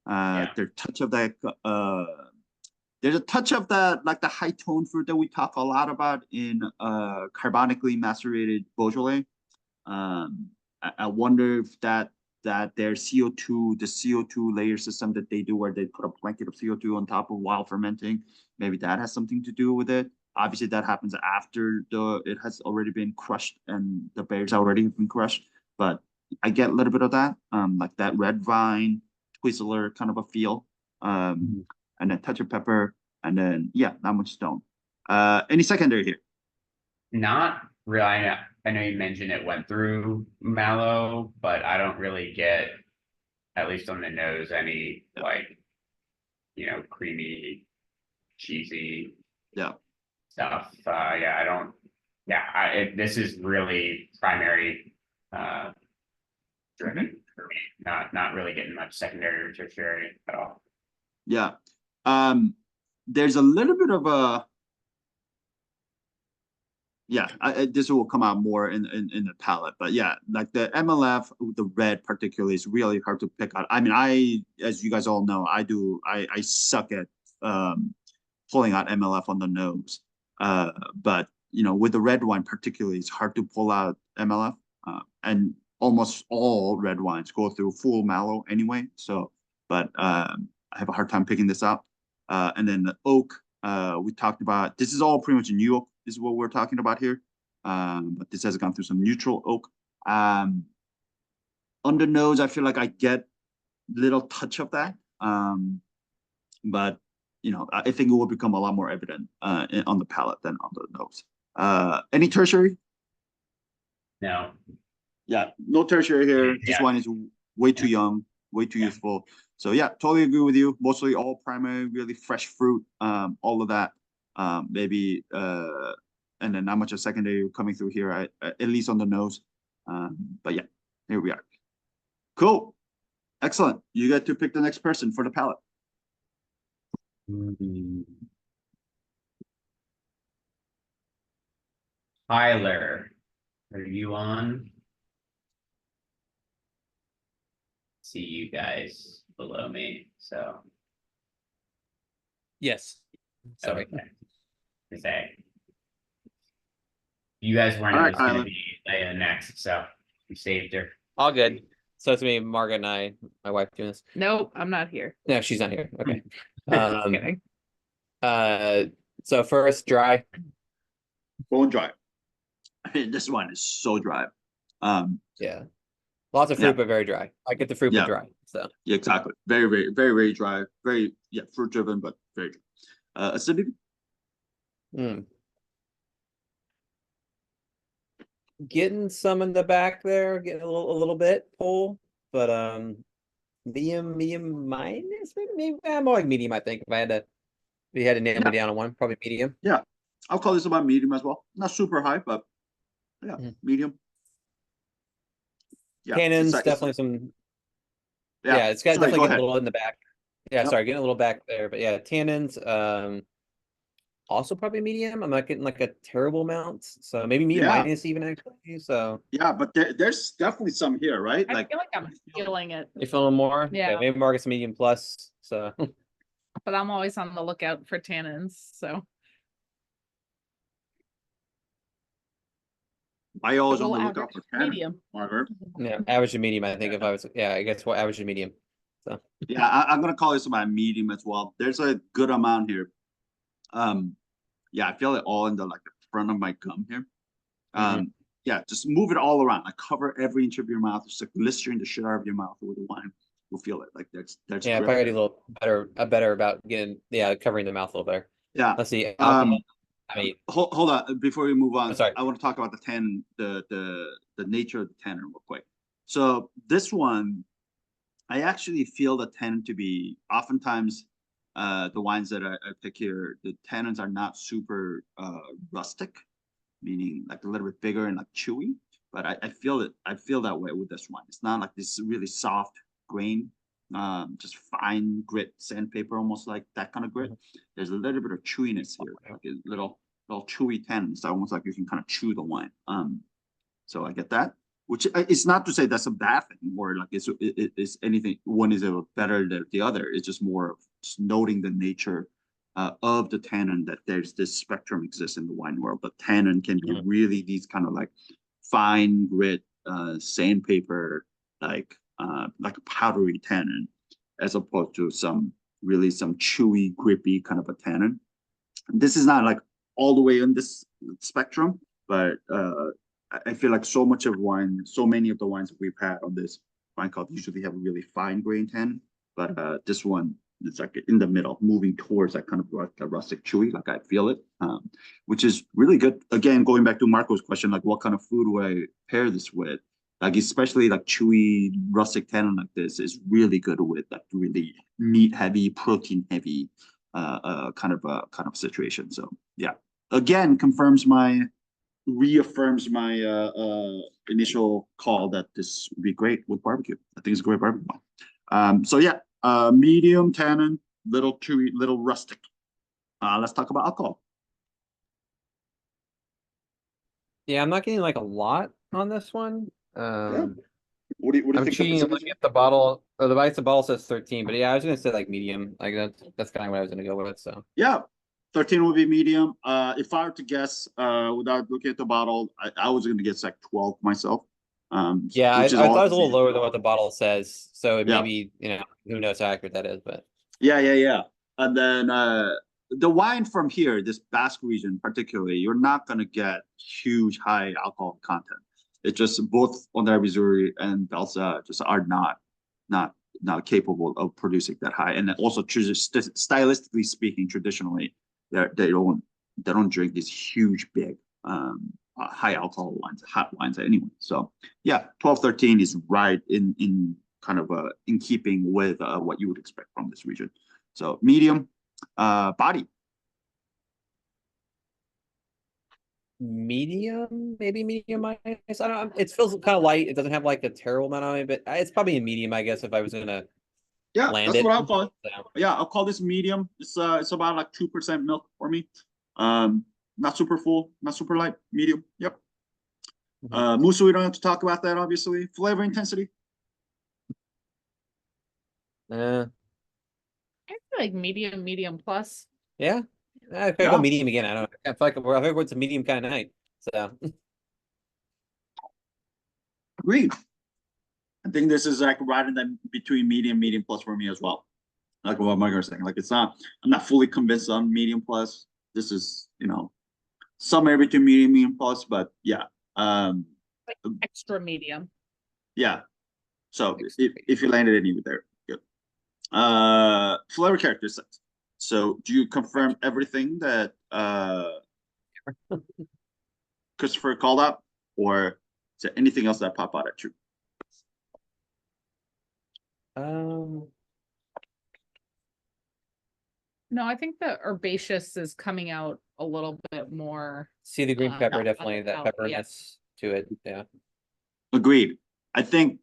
There's touch of that. There's a touch of that, like the high tone fruit that we talk a lot about in carbonically macerated Beaujolais. I wonder if that their CO2, the CO2 layer system that they do where they put a blanket of CO2 on top of while fermenting, maybe that has something to do with it. Obviously that happens after it has already been crushed and the berries already have been crushed, but I get a little bit of that, like that red vine, Twizzler kind of a feel, and a touch of pepper. And then, yeah, not much stone. Any secondary here? Not really. I know you mentioned it went through mallow, but I don't really get, at least on the nose, any like, creamy, cheesy stuff. Yeah, I don't. Yeah, this is really primary driven for me. Not really getting much secondary or tertiary at all. Yeah. There's a little bit of a this will come out more in the palette, but yeah, like the MLF, the red particularly is really hard to pick out. I mean, as you guys all know, I suck at pulling out MLF on the nose. But with the red wine particularly, it's hard to pull out MLF. And almost all red wines go through full mallow anyway. So, but I have a hard time picking this out. And then the oak, we talked about, this is all pretty much New York. This is what we're talking about here. But this has gone through some neutral oak. On the nose, I feel like I get little touch of that. But I think it will become a lot more evident on the palate than on the nose. Any tertiary? No. Yeah, no tertiary here. This one is way too young, way too youthful. So yeah, totally agree with you. Mostly all primary, really fresh fruit, all of that. Maybe and then not much of secondary coming through here, at least on the nose. But yeah, here we are. Cool, excellent. You get to pick the next person for the palette. Tyler, are you on? See you guys below me, so. Yes. Sorry. Okay. You guys weren't All right, always Tyler. gonna be next, so we saved her. All good. So it's me, Margaret, and my wife doing this. Nope, I'm not here. No, she's not here. Okay. Just kidding. So first dry. Bone dry. I mean, this one is so dry. Yeah. Lots of fruit, but very dry. I get the fruit, but dry. So yeah, exactly. Very, very, very, very dry. Very, fruit driven, but very dry. Acidity? Getting some in the back there, getting a little bit pull, but medium minus, maybe more like medium, I think. If we had to nail me down on one, probably medium. Yeah. I'll call this about medium as well. Not super high, but yeah, medium. Yeah, Tannins, definitely some. Yeah, it's got definitely getting a little in the back. Yeah, sorry, getting a little back there, but yeah, tannins. Also probably medium. I'm not getting like a terrible amount, so maybe medium minus even actually. So yeah, but there's definitely some here, right? I feel like I'm feeling it, you feeling more? Yeah. Maybe Margaret's medium plus. So, but I'm always on the lookout for tannins. So I always we'll on the lookout for tannin, medium. Margaret. yeah, average to medium. I think if I was, I guess what average to medium. So yeah, I'm gonna call this about medium as well. There's a good amount here. Yeah, I feel it all in the front of my gum here. Yeah, just move it all around. Like cover every inch of your mouth. Just like blistering the shit out of your mouth with the wine. You'll feel it. Like that's yeah, probably a little better about getting covering the mouth a little better. Yeah. Let's see. I mean, hold on before we move on. I'm sorry. I want to talk about the tannin, the nature of the tannin real quick. So this one, I actually feel the tannin to be oftentimes the wines that I pick here, the tannins are not super rustic, meaning like a little bit bigger and like chewy. But I feel it. I feel that way with this one. It's not like this really soft grain, just fine grit sandpaper, almost like that kind of grit. There's a little bit of chewiness here, like a little chewy tannins, almost like you can kind of chew the wine. So I get that. Which it's not to say that's a bad thing, or like it's anything. One is better than the other. It's just more of just noting the nature of the tannin, that there's this spectrum exists in the wine world. But tannin can be really these kind of like fine grit sandpaper, like a powdery tannin, as opposed to some chewy, grippy kind of a tannin. This is not like all the way in this spectrum, but I feel like so many of the wines that we've had on this wine club usually have a really fine grain tannin, but this one it's like in the middle, moving towards that kind of like a rustic chewy, like I feel it, which is really good. Again, going back to Marco's question, like what kind of food would I pair this with? Like especially like chewy rustic tannin like this is really good with like really meat heavy, protein heavy, kind of situation. So yeah, again, reaffirms my initial call that this would be great with barbecue. I think it's a great barbecue. So yeah, medium tannin, little chewy, little rustic. Let's talk about alcohol. Yeah, I'm not getting like a lot on this one. What do you I'm think? cheating and looking at the bottle, or the bottle says 13, but yeah, I was gonna say like medium. Like that's kind of what I was gonna go with. So Yeah, 13 would be medium. If I were to guess, without looking at the bottle, I was gonna guess like 12 myself. yeah, which is I thought it was a little easy. lower than what the bottle says. So Yeah. maybe, who knows how accurate that is, but Yeah. And then the wine from here, this Basque region particularly, you're not gonna get huge high alcohol content. It's just both Ontario Missouri and Belsa just are not capable of producing that high. And also stylistically speaking, traditionally, they don't drink these huge big high alcohol wines, hot wines anyway. So yeah, 12, 13 is right in kind of in keeping with what you would expect from this region. So medium body. medium, maybe medium minus. I don't. It feels kind of light. It doesn't have like a terrible amount on it, but it's probably a medium, I guess, if I was gonna Yeah, land that's it. what I'll call it. So, Yeah, I'll call this medium. It's about like 2% milk for me. Not super full, not super light, medium. Yep. Musu, we don't have to talk about that, obviously. Flavor intensity. I feel like medium plus. yeah. I could go medium again. I don't know. I feel like it's a medium kind of night. So Agreed. I think this is like right in the between medium plus for me as well. Like what Mike was saying, like I'm not fully convinced on medium plus. This is, somewhere between medium plus, but yeah. Like extra medium. Yeah. So if you landed anywhere there, good. Flavor characteristics. So do you confirm everything that Christopher called out, or is there anything else that pop out at you? No, I think the herbaceous is coming out a little bit more. see the green pepper, definitely that out, pepperiness to it. Yeah. Agreed. I think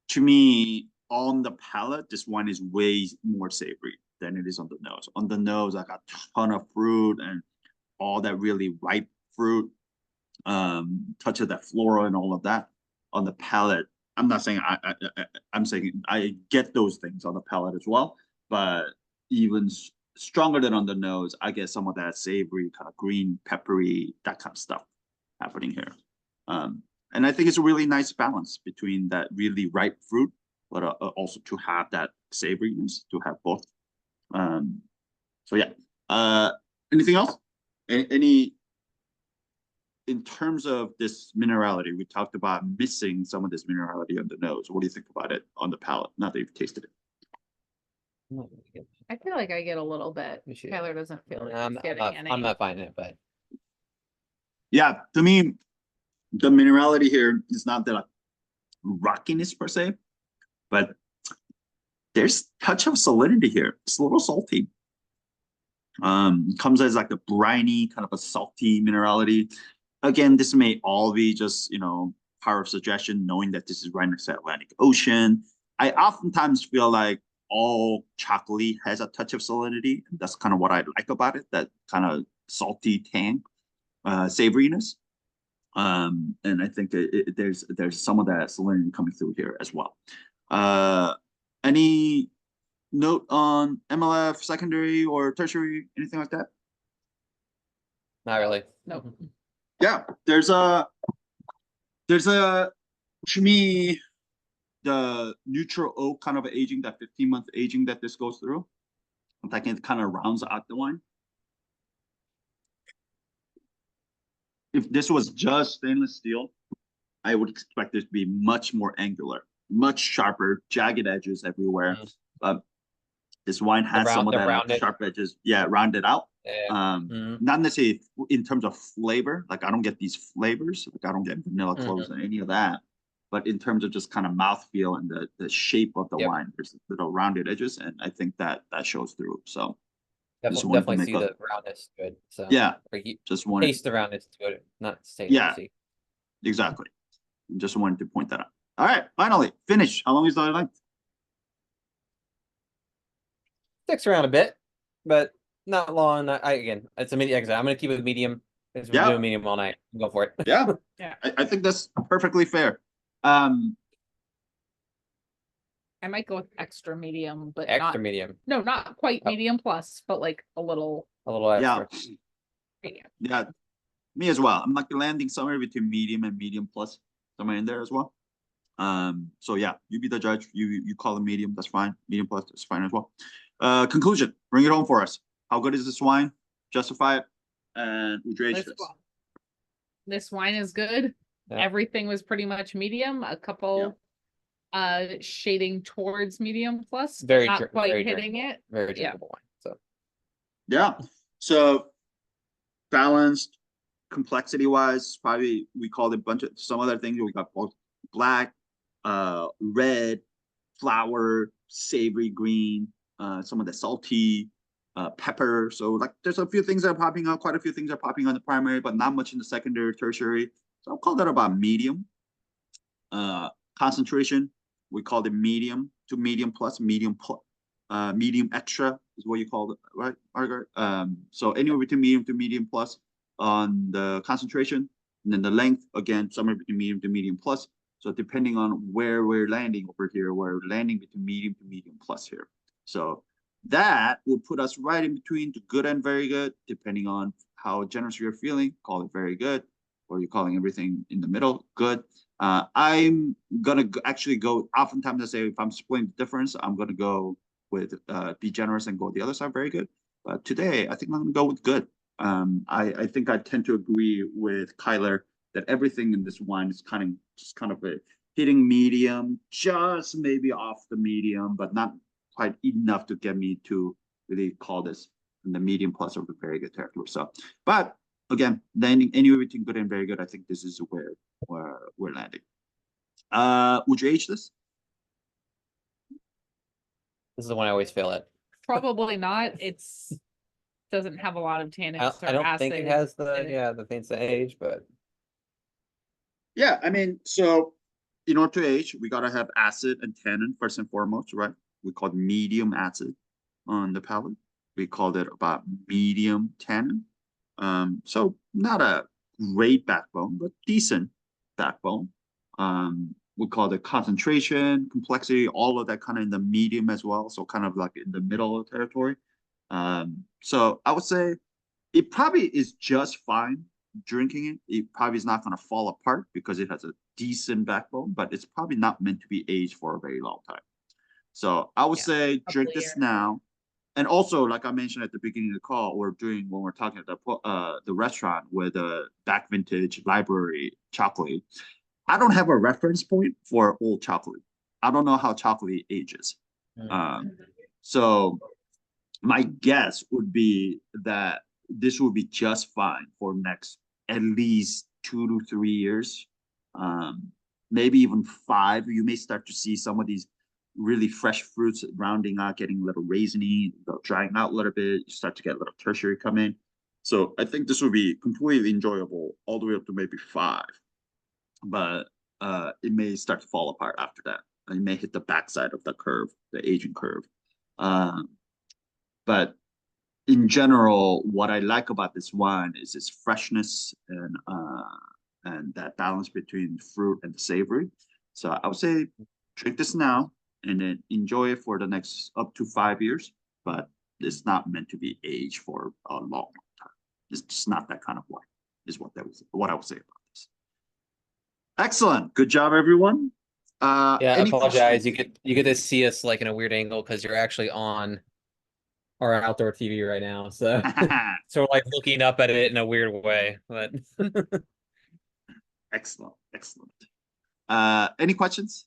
to me, on the palate, this wine is way more savory than it is on the nose. On the nose, I got a ton of fruit and all that really ripe fruit, touch of that floral and all of that. On the palate, I'm not saying I'm saying I get those things on the palate as well, but even stronger than on the nose, I get some of that savory, kind of green, peppery, that kind of stuff happening here. And I think it's a really nice balance between that really ripe fruit, but also to have that savoriness, to have both. So yeah. Anything else? Any in terms of this minerality, we talked about missing some of this minerality on the nose. What do you think about it on the palate, now that you've tasted it? I feel like I get a little bit. Tyler doesn't feel like he's getting any. I'm not finding it, but yeah, to me, the minerality here is not that like rockiness per se, but there's touch of salinity here. It's a little salty. Comes as like a briny, kind of a salty minerality. Again, this may all be just, power of suggestion, knowing that this is right next to the Atlantic Ocean. I oftentimes feel like all Txakoli has a touch of salinity. That's kind of what I like about it, that kind of salty tang, savoriness. And I think there's some of that salinity coming through here as well. Any note on MLF, secondary or tertiary, anything like that? not really. Nope. Yeah, there's a to me, the neutral oak kind of aging, that 15-month aging that this goes through, I think it kind of rounds out the wine. If this was just stainless steel, I would expect it to be much more angular, much sharper, jagged edges everywhere. This wine has some of the that like, rounded. sharp edges. Yeah, rounded out. Yeah. Mhm. Not necessarily in terms of flavor. Like I don't get these flavors. Like I don't get vanilla cloves or any of that. But in terms of just kind of mouthfeel and the shape of the Yep. wine, there's little rounded edges, and I think that shows through. So just Definitely, wanted to definitely make see a- the roundness to it. So yeah, or you just wanted taste the roundness to it, not taste. Yeah. See. exactly. Just wanted to point that out. All right, finally finish. How long is the length? Sticks around a bit, but not long. Again, it's a medium. I'm gonna keep it medium. Because we're Yeah. doing medium all night. Go for it. Yeah, Yeah. I think that's perfectly fair. I might go with extra medium, but Extra not, medium, no, not quite Oh. medium plus, but like a little a little Yeah, extra. medium. yeah, me as well. I'm like landing somewhere between medium and medium plus, somewhere in there as well. So yeah, you be the judge. You call it medium, that's fine. Medium plus, that's fine as well. Conclusion, bring it home for us. How good is this wine? Justify it, and would you age This this? one- This wine is good. Yeah. Everything was pretty much medium, a couple shading towards medium plus, but Very not quite very hitting drinkable. it. Very Yeah. drinkable wine. So Yeah, so balanced, complexity wise, probably we called it a bunch of some other things. We got both black, red, flower, savory green, some of the salty, pepper. So like there's a few things that are popping out, quite a few things are popping on the primary, but not much in the secondary, tertiary. So I'll call that about medium. Concentration, we called it medium to medium plus, medium extra is what you call it, right, Margaret? So anywhere between medium to medium plus on the concentration, and then the length, again, somewhere between medium to medium plus. So depending on where we're landing over here, we're landing between medium to medium plus here. So that will put us right in between the good and very good, depending on how generous you're feeling, call it very good, or you're calling everything in the middle, good. I'm gonna actually go, oftentimes I say if I'm splitting the difference, I'm gonna go with be generous and go the other side, very good. But today, I think I'm gonna go with good. I think I tend to agree with Kyler that everything in this wine is kind of a hitting medium, just maybe off the medium, but not quite enough to get me to really call this in the medium plus or the very good territory. So, but again, landing anywhere between good and very good, I think this is where we're landing. Would you age this? this is the one I always fail at. Probably not. It's doesn't have a lot of tannins or I don't think it acid has in the it. the things to age, but Yeah, I mean, so in order to age, we gotta have acid and tannin first and foremost, right? We call it medium acid on the palate. We called it about medium tannin. So not a great backbone, but decent backbone. We call it concentration, complexity, all of that kind of in the medium as well. So kind of like in the middle of the territory. So I would say it probably is just fine drinking it. It probably is not going to fall apart because it has a decent backbone, but it's probably not meant to be aged for a very long time. So I would say drink couple this years. now. And also, like I mentioned at the beginning of the call, when we're talking at the restaurant with the back vintage library Txakoli. I don't have a reference point for old Txakoli. I don't know how Txakoli ages. So my guess would be that this will be just fine for next at least 2 to 3 years, maybe even 5. You may start to see some of these really fresh fruits rounding out, getting a little raisiny, drying out a little bit. You start to get a little tertiary come in. So I think this will be completely enjoyable all the way up to maybe 5. But it may start to fall apart after that. It may hit the backside of the curve, the aging curve. But in general, what I like about this wine is its freshness and that balance between fruit and the savory. So I would say drink this now and then enjoy it for the next up to 5 years. But it's not meant to be aged for a long time. It's just not that kind of wine, is what I would say about this. Excellent, good job, everyone. yeah, I any apologize. questions? You get to see us like in a weird angle because you're actually on our outdoor TV right now. So so we're like looking up at it in a weird way. But Excellent. Any questions?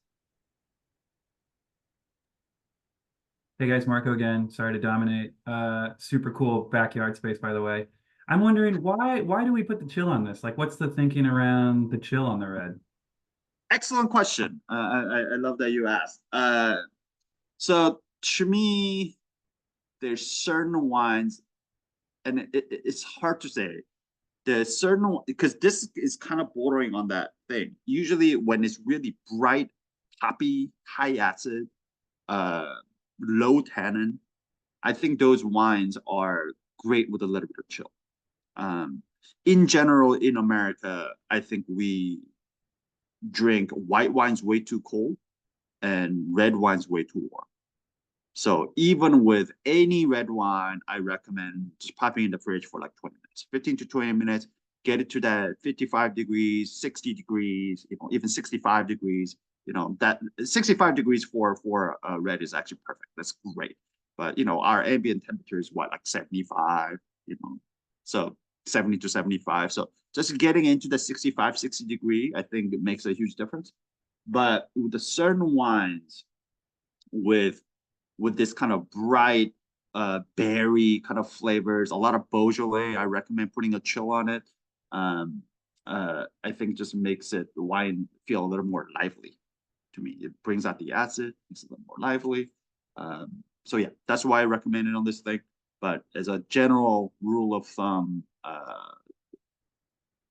Hey guys, Marco again. Sorry to dominate. Super cool backyard space, by the way. I'm wondering why do we put the chill on this? Like, what's the thinking around the chill on the red? Excellent question. I love that you asked. So to me, there's certain wines, and it's hard to say. There's certain, because this is kind of bordering on that thing. Usually when it's really bright, hoppy, high acid, low tannin, I think those wines are great with a little bit of chill. In general, in America, I think we drink white wines way too cold and red wines way too warm. So even with any red wine, I recommend just popping in the fridge for like 20 minutes, 15 to 20 minutes, get it to that 55 degrees, 60 degrees, even 65 degrees. That 65 degrees for red is actually perfect. That's great. But our ambient temperature is what, like 75, so 70 to 75. So just getting into the 65, 60 degree, I think it makes a huge difference. But with the certain wines with this kind of bright berry kind of flavors, a lot of Beaujolais, I recommend putting a chill on it. I think just makes the wine feel a little more lively to me. It brings out the acid, makes it a little more lively. So yeah, that's why I recommend it on this thing. But as a general rule of thumb,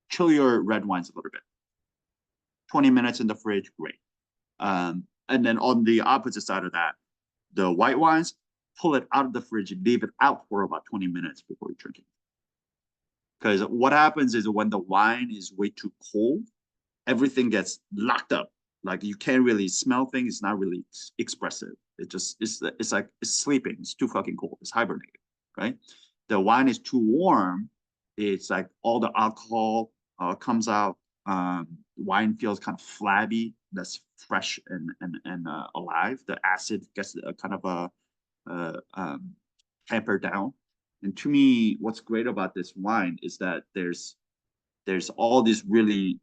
chill your red wines a little bit. 20 minutes in the fridge, great. And then on the opposite side of that, the white wines, pull it out of the fridge and leave it out for about 20 minutes before you drink it. Because what happens is when the wine is way too cold, everything gets locked up. Like you can't really smell things. It's not really expressive. It's like it's sleeping. It's too fucking cold. It's hibernating, right? The wine is too warm. It's like all the alcohol comes out. Wine feels kind of flabby, less fresh and alive. The acid gets kind of tampered down. And to me, what's great about this wine is that there's all these really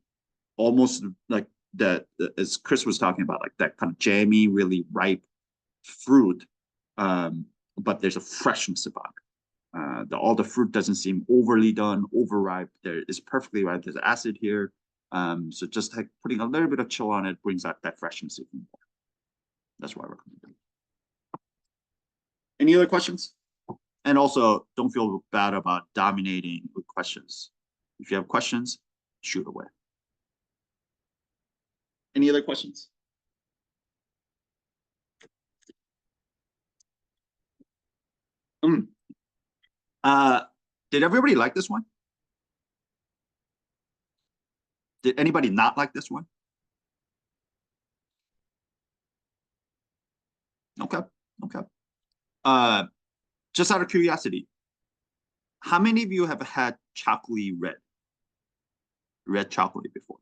almost like that, as Chris was talking about, like that kind of jammy, really ripe fruit, but there's a freshness about it. All the fruit doesn't seem overly done, overripe. There is perfectly ripe. There's acid here. So just like putting a little bit of chill on it brings out that freshness even more. That's why I recommend it. Any other questions? And also, don't feel bad about dominating with questions. If you have questions, shoot away. Any other questions? Did everybody like this one? Did anybody not like this one? Okay. Just out of curiosity, how many of you have had Txakoli red chocolate before?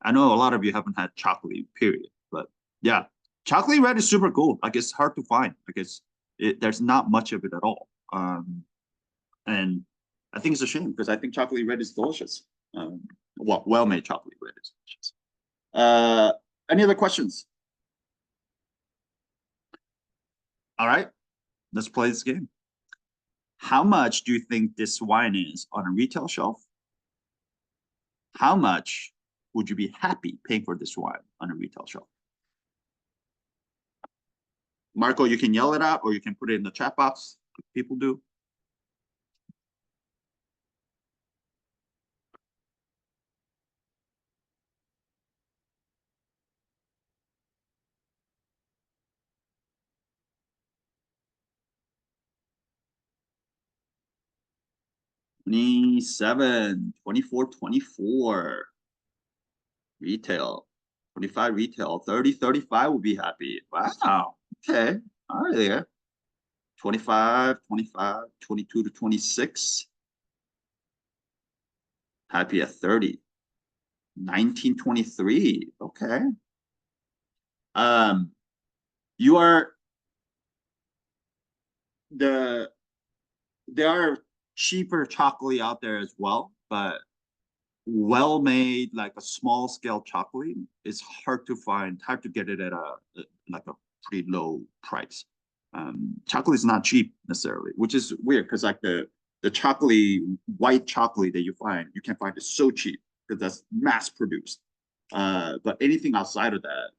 I know a lot of you haven't had Txakoli, period. But yeah, Txakoli red is super cool. Like it's hard to find. Like there's not much of it at all. And I think it's a shame because I think Txakoli red is delicious. Well-made Txakoli red is delicious. Any other questions? All right, let's play this game. How much do you think this wine is on a retail shelf? How much would you be happy paying for this wine on a retail shelf? Marco, you can yell it out or you can put it in the chat box like people do. $27, $24, $24 retail, $25 retail, $30, $35 would be happy. Wow. Okay. All right there. 25, 25, 22 to 26. Happy at 30. 1923. Okay. You are there are cheaper chocolate out there as well, but well-made, like a small scale chocolate is hard to find, hard to get it at a pretty low price. Chocolate is not cheap necessarily, which is weird because like the chocolate, white chocolate that you can find it so cheap because that's mass produced. But anything outside of that,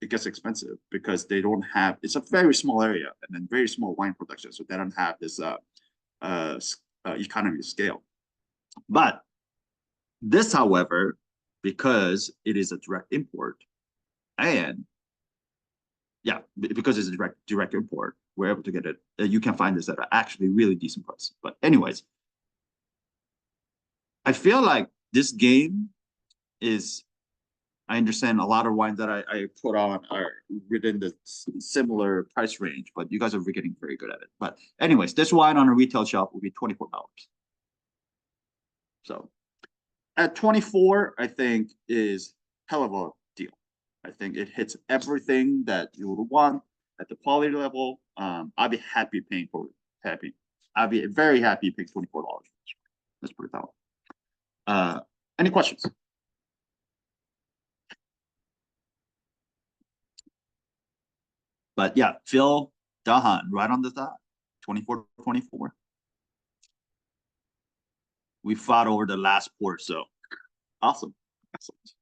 it gets expensive because they don't have, it's a very small area and then very small wine production. So they don't have this economy of scale. But this, however, because it is a direct import and yeah, because it's a direct import, we're able to get it. You can find this at an actually really decent price. But anyways, I feel like this game is, I understand a lot of wines that I put on are within the similar price range, but you guys are getting very good at it. But anyways, this wine on a retail shop will be $24. So at 24, I think is hell of a deal. I think it hits everything that you would want at the quality level. I'll be happy paying for it. I'll be very happy paying $24. Let's put it that way. Any questions? But yeah, Phil, Dahan, right on the dot, 24-24. We fought over the last port, so awesome. Excellent.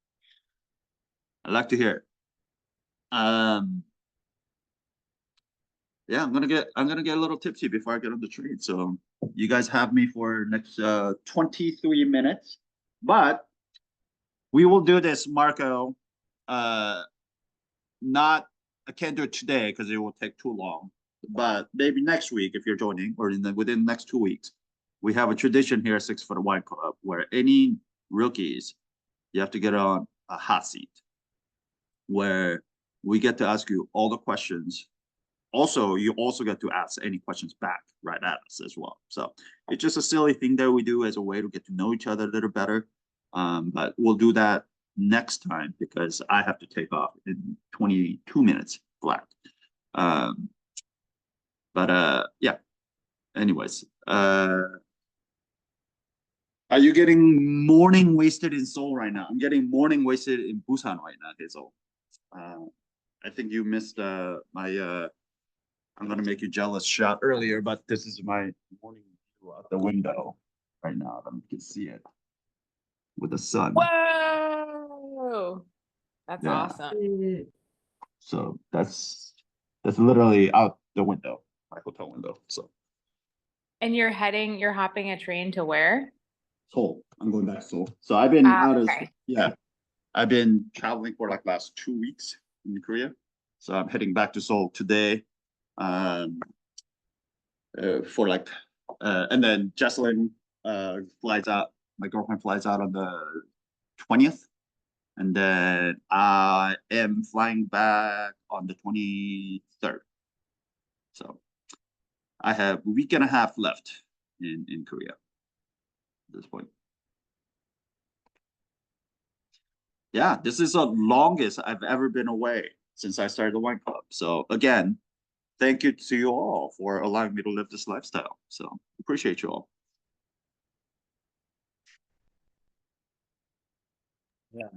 I'd like to hear it. Yeah, I'm gonna get a little tipsy before I get on the train. So you guys have me for next 23 minutes, but we will do this, Marco. Not, I can't do it today because it will take too long. But maybe next week, if you're joining, or within the next 2 weeks, we have a tradition here at 6 Foot Wine Club where any rookies, you have to get on a hot seat, where we get to ask you all the questions. Also, you also get to ask any questions back right at us as well. So it's just a silly thing that we do as a way to get to know each other a little better. But we'll do that next time because I have to take off in 22 minutes flat. Yeah. Anyways, are you getting morning wasted in Seoul right now? I'm getting morning wasted in Busan right now, Hazel. I think you missed my I'm gonna make you jealous shot earlier, but this is my morning view out the window right now. You can see it with the sun. Whoa, that's Yeah. awesome. So that's literally out the window, my hotel window. So And you're hopping a train to where? Seoul. I'm going back to Seoul. So I've been Okay. I've been traveling for like last 2 weeks in Korea. So I'm heading back to Seoul today. For like and then Jesselyn flies out, my girlfriend flies out on the 20th, and then I am flying back on the 23rd. So I have a week and a half left in Korea at this point. Yeah, this is the longest I've ever been away since I started the wine club. So again, thank you to you all for allowing me to live this lifestyle. So appreciate you all. Yeah,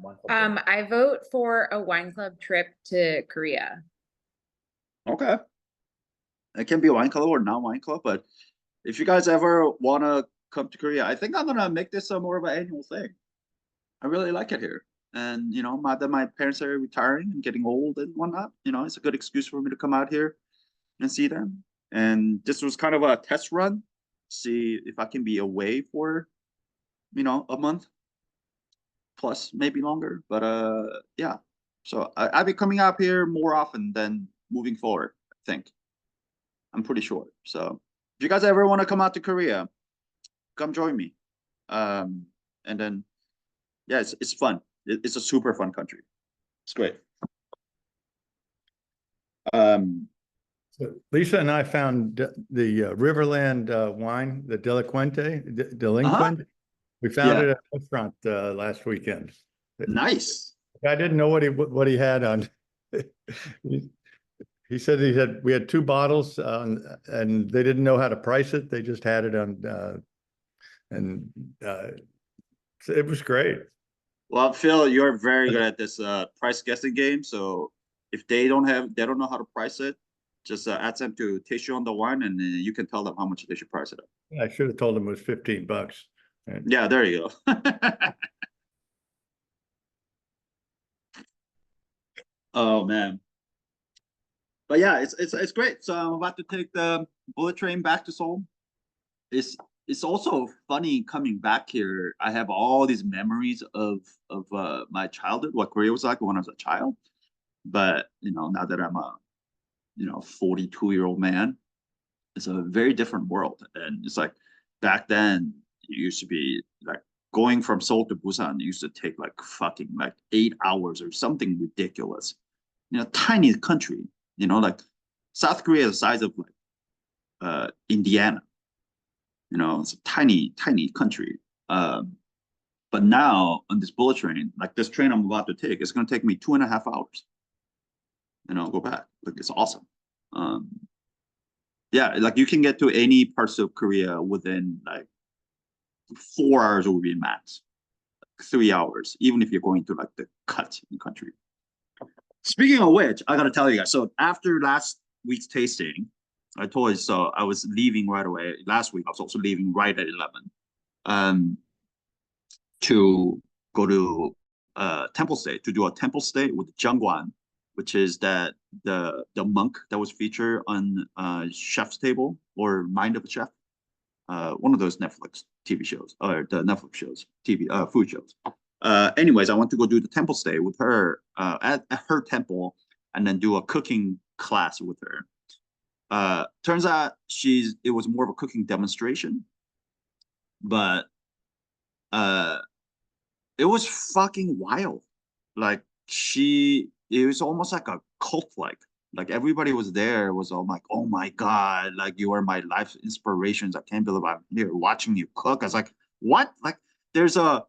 I vote for a wine club trip to Korea. Okay. It can be a wine club or not wine club, but if you guys ever want to come to Korea, I think I'm gonna make this a more of an annual thing. I really like it here. And you know, my parents are retiring and getting old and whatnot. You know, it's a good excuse for me to come out here and see them. And this was kind of a test run, see if I can be away for, you know, a month plus, maybe longer. But yeah, so I'll be coming out here more often than moving forward, I think. I'm pretty sure. So if you guys ever want to come out to Korea, come join me. And then yeah, it's fun. It's a super fun country. It's great. So Lisa and I found the Riverland wine, the Delinquent. We found it at a restaurant last weekend. Nice. I didn't know what he had on. He said we had 2 bottles and they didn't know how to price it. They just had it on it was great. Well, Phil, you're very good at this price guessing game. So if they don't know how to price it, Just ask them to taste you on the wine, and then you can tell them how much they should price it up. I should have told them it was $15. And Yeah, there you go. Oh man. But yeah, it's great. So I'm about to take the bullet train back to Seoul. It's also funny coming back here. I have all these memories of my childhood, what Korea was like when I was a child. But now that I'm a 42-year-old man, it's a very different world. And it's like back then it used to be like going from Seoul to Busan used to take like fucking like 8 hours or something ridiculous. Tiny country, like South Korea is the size of like Indiana. It's a tiny country. But now on this bullet train, like this train I'm about to take, it's gonna take me 2.5 hours. Go back. Like it's awesome. Yeah, like you can get to any parts of Korea within like 4 hours would be max. 3 hours, even if you're going to like the cut in the country. Speaking of which, I gotta tell you guys. So after last week's tasting, I told you so I was leaving right away. Last week I was also leaving right at 11, to go to temple stay, to do a temple stay with Jungwan, which is the monk that was featured on Chef's Table or Mind of a Chef, one of those Netflix TV shows or the Netflix shows, food shows. Anyways, I want to go do the temple stay with her at her temple, and then do a cooking class with her. Turns out it was more of a cooking demonstration, but it was fucking wild. Like it was almost like a cult, like everybody was there, was all like, oh my God, like you are my life inspirations. I can't believe I'm here watching you cook. I was like, what? Like there's a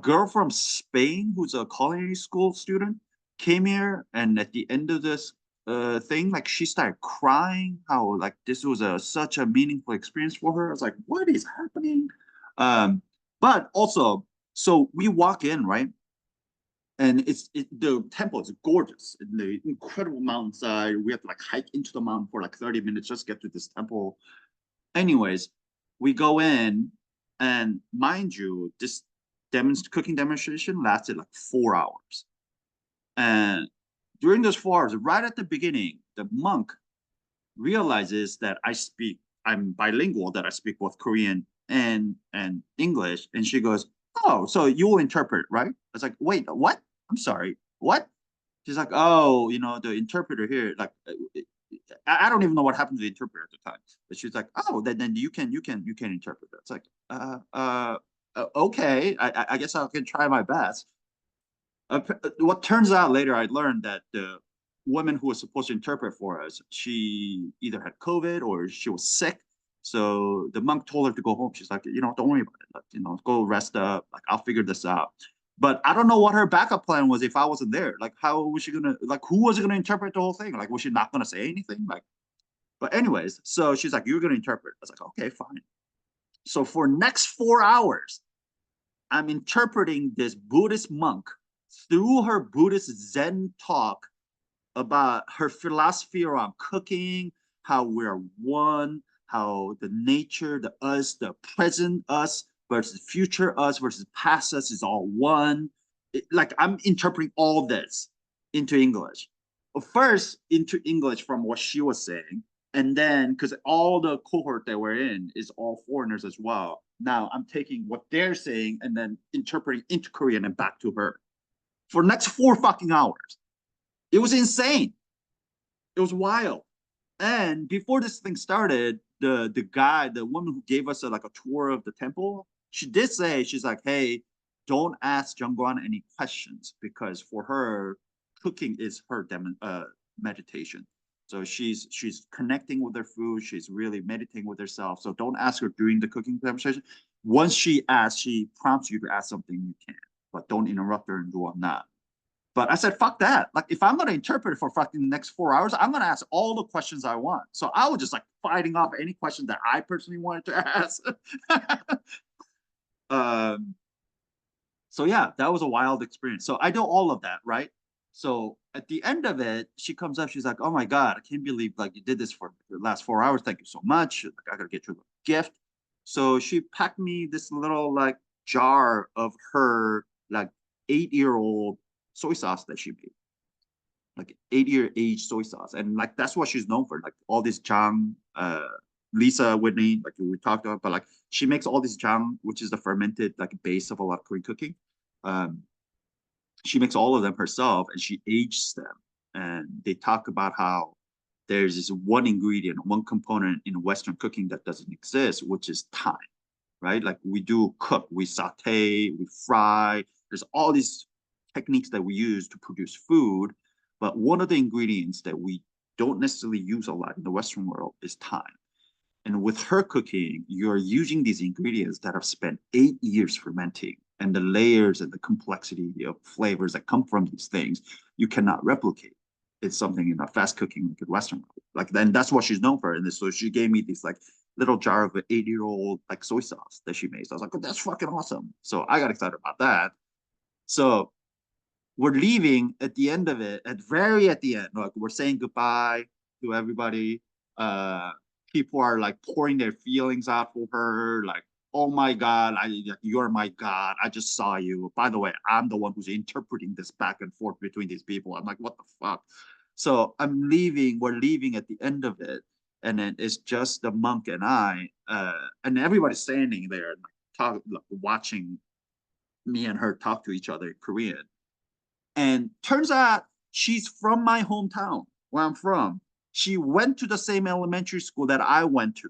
girl from Spain who's a culinary school student came here, and at the end of this thing, like she started crying, how like this was such a meaningful experience for her. I was like, what is happening? But also, so we walk in, right? And the temple is gorgeous, in the incredible mountainside. We have to like hike into the mountain for like 30 minutes just to get to this temple. Anyways, we go in, and mind you, this cooking demonstration lasted like 4 hours. And during those 4 hours, right at the beginning, the monk realizes that I'm bilingual, that I speak both Korean and English. And she goes, oh, so you will interpret, right? I was like, wait, what? I'm sorry, what? She's like, oh, the interpreter here, like, I don't even know what happened to the interpreter at the time. But she's like, oh, then you can interpret it. It's like, okay, I guess I can try my best. What turns out later, I learned that the woman who was supposed to interpret for us, she either had COVID or she was sick. So the monk told her to go home. She's like, don't worry about it. Like, go rest up. Like, I'll figure this out. But I don't know what her backup plan was if I wasn't there. Like, how was she gonna, like, who was gonna interpret the whole thing? Like, was she not gonna say anything? Like, but anyways, so she's like, you're gonna interpret. I was like, okay, fine. So for next 4 hours, I'm interpreting this Buddhist monk through her Buddhist Zen talk about her philosophy around cooking, how we're one, how the nature, the us, the present us versus future us versus past us is all one. Like I'm interpreting all this into English. First into English from what she was saying, and then because all the cohort that we're in is all foreigners as well. Now I'm taking what they're saying and then interpreting into Korean and back to her for the next 4 fucking hours. It was insane. It was wild. And before this thing started, the woman who gave us a tour of the temple, she did say, she's like, hey, don't ask Jungwon any questions because for her, cooking is her meditation. So she's connecting with her food. She's really meditating with herself. So don't ask her during the cooking demonstration. Once she asks, she prompts you to ask something, you can, but don't interrupt her and do on that. But I said, fuck that. Like, if I'm going to interpret it for fucking the next 4 hours, I'm going to ask all the questions I want. So I was just fighting off any question that I personally wanted to ask. So yeah, that was a wild experience. So I do all of that, right? So at the end of it, she comes up, she's like, oh my God, I can't believe like you did this for the last 4 hours. Thank you so much. Like, I gotta get you a gift. So she packed me this little like jar of her like 8-year-old soy sauce that she made. Like 8-year age soy sauce. And like that's what she's known for. Like all this Chang, Lisa, Whitney, like we talked about, but like she makes all this Chang, which is the fermented like base of a lot of Korean cooking. She makes all of them herself and she ages them. And they talk about how there's this one ingredient, one component in Western cooking that doesn't exist, which is thyme, right? Like we do cook, we saute, we fry. There's all these techniques that we use to produce food. But one of the ingredients that we don't necessarily use a lot in the Western world is thyme. And with her cooking, you're using these ingredients that have spent 8 years fermenting, and the layers and the complexity of flavors that come from these things, you cannot replicate. It's something in a fast cooking like in Western world. Like then that's what she's known for. And so she gave me this like little jar of an 8-year-old like soy sauce that she makes. I was like, oh, that's fucking awesome. So I got excited about that. So we're leaving at the end of it, at the end, like we're saying goodbye to everybody. People are like pouring their feelings out for her, like, oh my God, you're my God. I just saw you. By the way, I'm the one who's interpreting this back and forth between these people. I'm like, what the fuck? So we're leaving at the end of it. And then it's just the monk and I, and everybody's standing there, like, watching me and her talk to each other in Korean. And turns out she's from my hometown, where I'm from. She went to the same elementary school that I went to.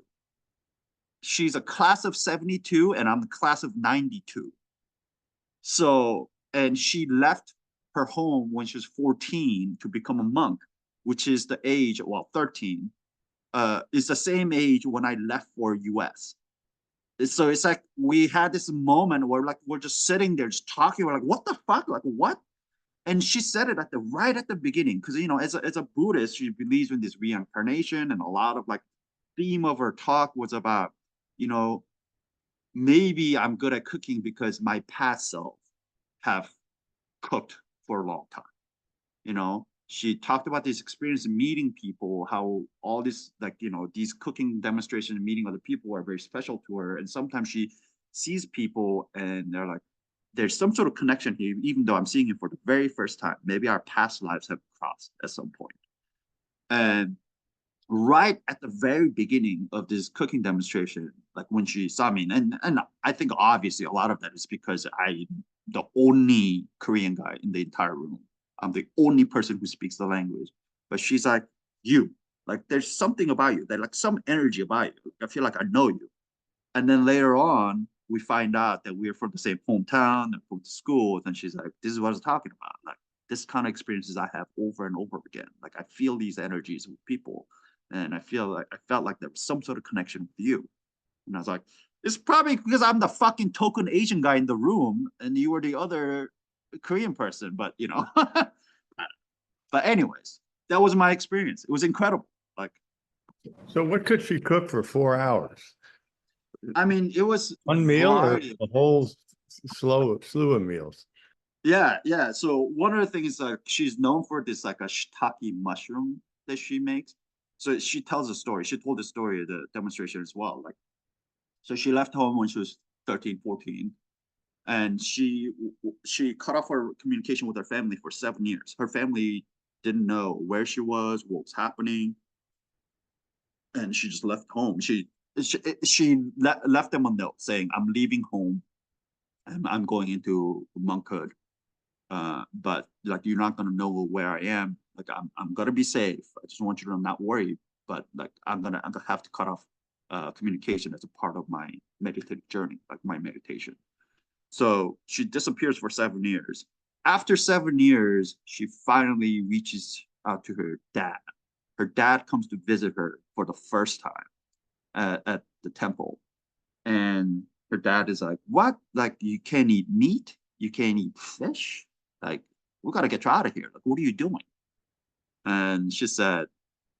She's a class of 72 and I'm the class of 92. So, and she left her home when she was 14 to become a monk, which is the age, well, 13, is the same age when I left for US. So it's like we had this moment where like we're just sitting there just talking. We're like, what the fuck? Like what? And she said it right at the beginning, because you know, as a Buddhist, she believes in this reincarnation, and a lot of like theme of her talk was about, you know, maybe I'm good at cooking because my past self have cooked for a long time. You know, she talked about this experience of meeting people, how all this, like, you know, these cooking demonstrations and meeting other people are very special to her. And sometimes she sees people and they're like, there's some sort of connection here, even though I'm seeing it for the very first time. Maybe our past lives have crossed at some point. And right at the very beginning of this cooking demonstration, like when she saw me, and I think obviously a lot of that is because I'm the only Korean guy in the entire room. I'm the only person who speaks the language. But she's like, you, like there's something about you, that like some energy about you. I feel like I know you. And then later on, we find out that we're from the same hometown and from the school. And she's like, this is what I was talking about. Like this kind of experiences I have over and over again. Like I feel these energies with people. And I felt like there was some sort of connection with you. And I was like, it's probably because I'm the fucking token Asian guy in the room and you were the other Korean person, but you know. But anyways, that was my experience. It was incredible. Like, so what could she cook for 4 hours? I mean, it was one meal or a whole slew of meals? Yeah. So one of the things, like, she's known for this like a shiitake mushroom that she makes. So she tells a story. She told the story at the demonstration as well. Like, so she left home when she was 13, 14. And she cut off her communication with her family for 7 years. Her family didn't know where she was, what was happening. And she just left home. She left them a note saying, I'm leaving home and I'm going into monkhood. But like, you're not gonna know where I am. Like, I'm gonna be safe. I just want you to not worry. But like, I'm gonna have to cut off communication as a part of my meditative journey, like my meditation. So she disappears for 7 years. After 7 years, she finally reaches out to her dad. Her dad comes to visit her for the first time at the temple. And her dad is like, what? Like, you can't eat meat? You can't eat fish? Like, we gotta get you out of here. Like, what are you doing? And she said,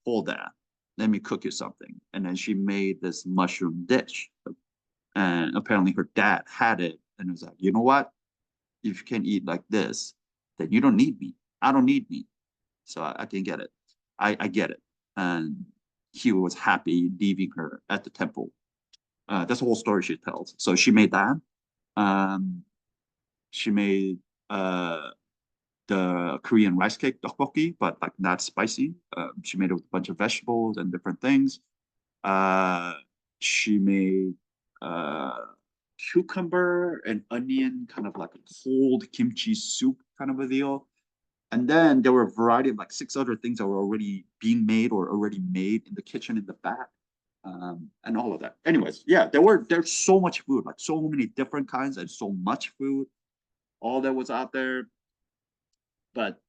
hold that. Let me cook you something. And then she made this mushroom dish. And apparently her dad had it and was like, you know what? If you can eat like this, then you don't need meat. I don't need meat. So I can get it. I get it. And he was happy leaving her at the temple. That's the whole story she tells. So she made that. She made the Korean rice cake, tteokbokki, but like not spicy. She made it with a bunch of vegetables and different things. She made cucumber and onion, kind of like a cold kimchi soup kind of a deal. And then there were a variety of like 6 other things that were already being made or already made in the kitchen in the back. And all of that. Anyways, yeah, there's so much food, like so many different kinds and so much food, all that was out there. But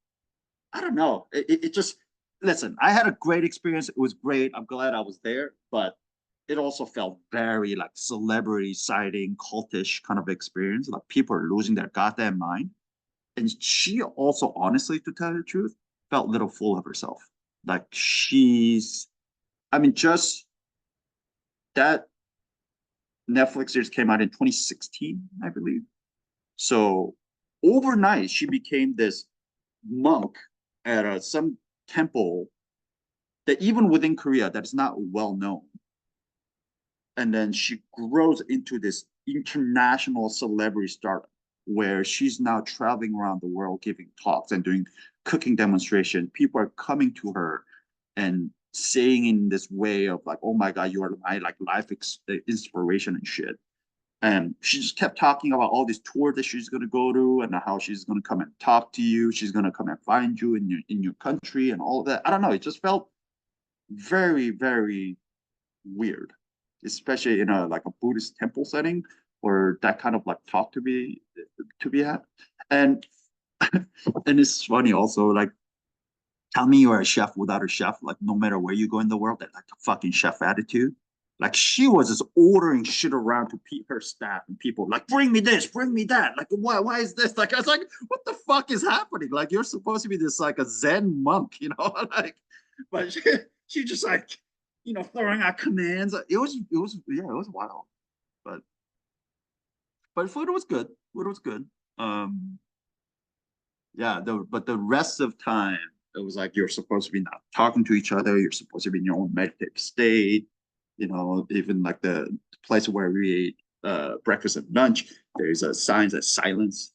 I don't know. It just, listen, I had a great experience. It was great. I'm glad I was there, but it also felt very like celebrity sighting, cultish kind of experience. Like people are losing their goddamn mind. And she also, honestly, to tell you the truth, felt a little full of herself. Like just that Netflix series came out in 2016, I believe. So overnight, she became this monk at some temple that even within Korea, that is not well known. And then she grows into this international celebrity startup where she's now traveling around the world giving talks and doing cooking demonstration. People are coming to her and saying in this way of like, oh my God, you are my like life inspiration and shit. And she just kept talking about all these tours that she's going to go to and how she's going to come and talk to you. She's going to come and find you in your country and all of that. I don't know. It just felt very, very weird, especially in a Buddhist temple setting where that kind of like talk to be had. And and it's funny also, like, tell me you're a chef without a chef, like no matter where you go in the world, that like a fucking chef attitude. Like she was just ordering shit around to her staff and people like, bring me this, bring me that. Like, why is this? Like, I was like, what the fuck is happening? Like, you're supposed to be this like a Zen monk, you know? Like, but she just like, you know, throwing out commands. It was wild. But food was good. Food was good. Yeah, but the rest of time, it was like you're supposed to be not talking to each other. You're supposed to be in your own meditative state. You know, even like the place where we ate breakfast and lunch, there's a sign that silence.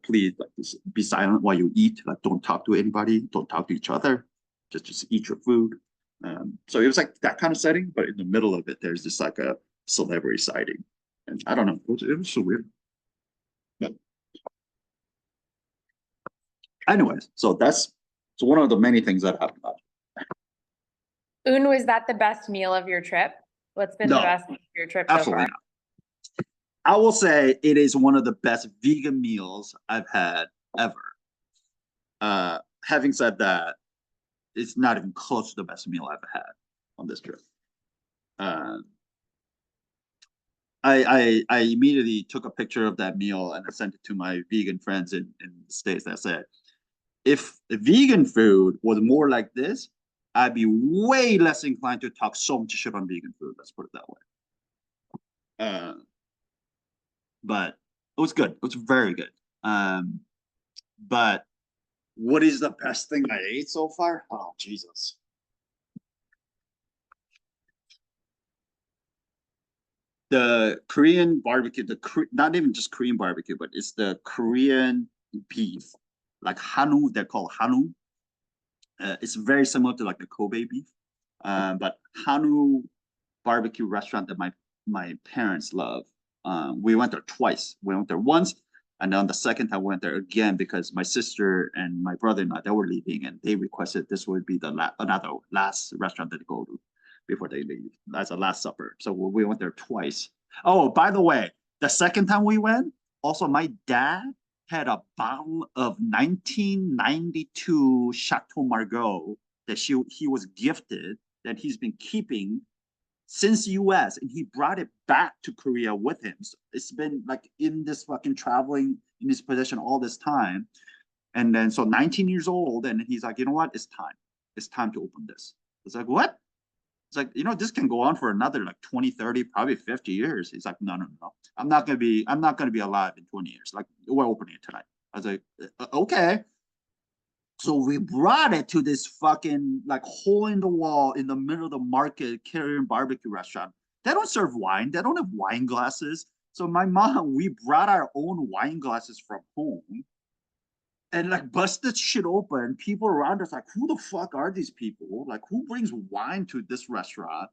Please, like, be silent while you eat. Like, don't talk to anybody. Don't talk to each other. Just eat your food. So it was like that kind of setting, but in the middle of it, there's just like a celebrity sighting, and I don't know. It was so weird. But anyways, so that's one of the many things that happened. Un, was that the best meal of your trip? What's been the best meal of your trip so Absolutely far? not. I will say it is one of the best vegan meals I've had ever. Having said that, it's not even close to the best meal I've had on this trip. I immediately took a picture of that meal and I sent it to my vegan friends in the States. And I said, if vegan food was more like this, I'd be way less inclined to talk so much shit on vegan food. Let's put it that way. But it was good. It was very good. But what is the best thing I ate so far? Oh, Jesus. The Korean barbecue, not even just Korean barbecue, but it's the Korean beef, like Hanu, they're called Hanu. It's very similar to like the Kobe beef. But Hanu barbecue restaurant that my parents love. We went there twice. We went there once, and then the second time we went there again because my sister and my brother-in-law, they were leaving, and they requested this would be the last restaurant that they go to before they leave. That's a last supper. So we went there twice. Oh, by the way, the second time we went, also my dad had a bottle of 1992 Chateau Margaux that he was gifted that he's been keeping since US, and he brought it back to Korea with him. So it's been like in this fucking traveling in his possession all this time. And then so 19 years old, and he's like, you know what? It's time. It's time to open this. It's like, what? It's like, you know, this can go on for another like 20, 30, probably 50 years. He's like, no. I'm not gonna be alive in 20 years. Like, we're opening it tonight. I was like, okay. So we brought it to this fucking like hole in the wall in the middle of the market Korean barbecue restaurant. They don't serve wine. They don't have wine glasses. So my mom, we brought our own wine glasses from home and like busted shit open. People around us like, who the fuck are these people? Like, who brings wine to this restaurant?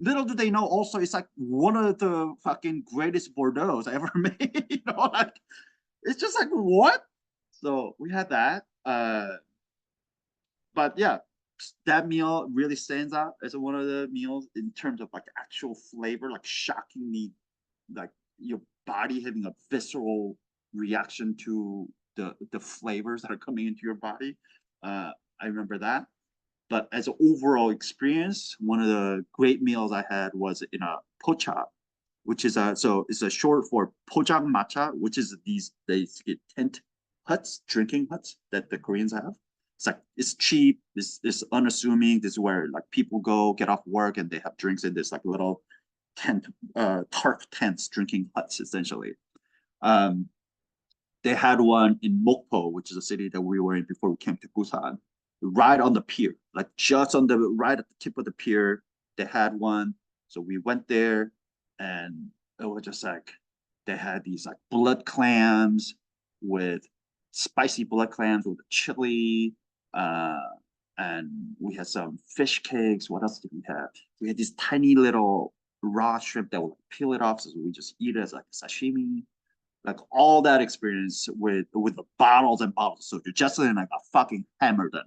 Little do they know also it's like one of the fucking greatest Bordeaux's ever made. You know, like it's just like what? So we had that. But yeah, that meal really stands out as one of the meals in terms of like actual flavor, like shockingly, like your body having a visceral reaction to the flavors that are coming into your body. I remember that. But as an overall experience, one of the great meals I had was in a pocha, which is it's a short for pojang matcha, which is these tent huts, drinking huts that the Koreans have. It's like it's cheap, it's unassuming. This is where like people go get off work and they have drinks in this like little tent, tarp tents, drinking huts essentially. They had one in Mokpo, which is a city that we were in before we came to Busan, right on the pier, like just on the right at the tip of the pier. They had one, so we went there, and it was just like they had these like blood clams with spicy blood clams with chili, and we had some fish cakes. What else did we have? We had this tiny little raw shrimp that would peel it off, so we just eat it as like sashimi. Like all that experience with the bottles and bottles of soju. Justin and I got fucking hammered that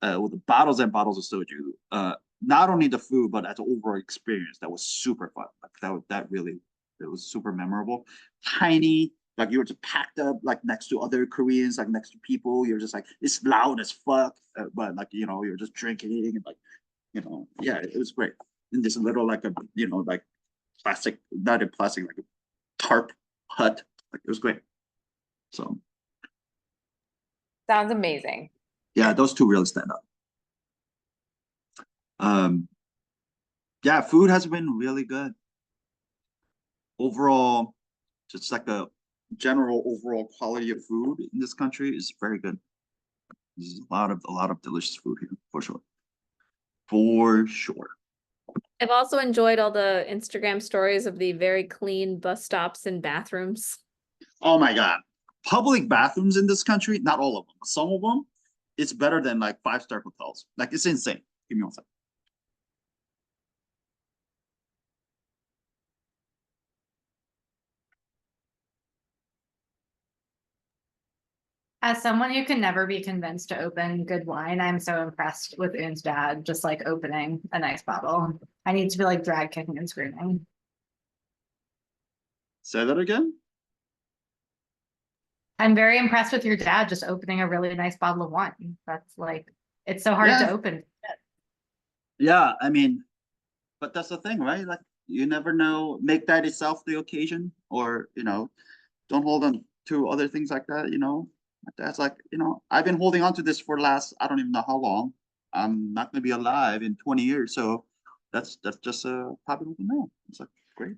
night. With the bottles and bottles of soju. Not only the food, but as an overall experience, that was super fun. Like that really, it was super memorable. Tiny, like you were just packed up, like next to other Koreans, like next to people. You're just like it's loud as fuck, but like you know, you're just drinking and like, you know, yeah, it was great. In this little like a like plastic, not in plastic, like a tarp hut. Like it was great. So Sounds amazing. yeah, those two really stand out. Yeah, food has been really good. Overall, just like a general overall quality of food in this country is very good. There's a lot of delicious food here, for sure. For sure. I've also enjoyed all the Instagram stories of the very clean bus stops and bathrooms. Oh my God. Public bathrooms in this country, not all of them, some of them, it's better than like 5-star hotels. Like it's insane. Give me one second. As someone who can never be convinced to open good wine, I'm so impressed with Un's dad just like opening a nice bottle. I need to be like drag kicking and screaming. Say that again? I'm very impressed with your dad just opening a really nice bottle of wine. That's like, it's so hard to open. Yeah, I mean, but that's the thing, right? Like you never know, make that itself the occasion, or don't hold on to other things like that, That's like, I've been holding on to this for the last, I don't even know how long. I'm not gonna be alive in 20 years, so that's just a popular know. It's like great.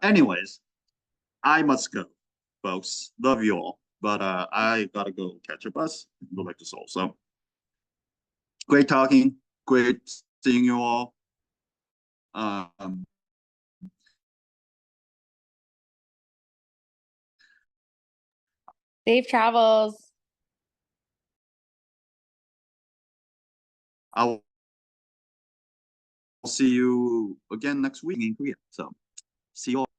Anyways, I must go, folks. Love you all, but I gotta go catch a bus and go back to Seoul. So great talking, great seeing you all. Safe travels. I'll see you again next week in Korea. So see you all.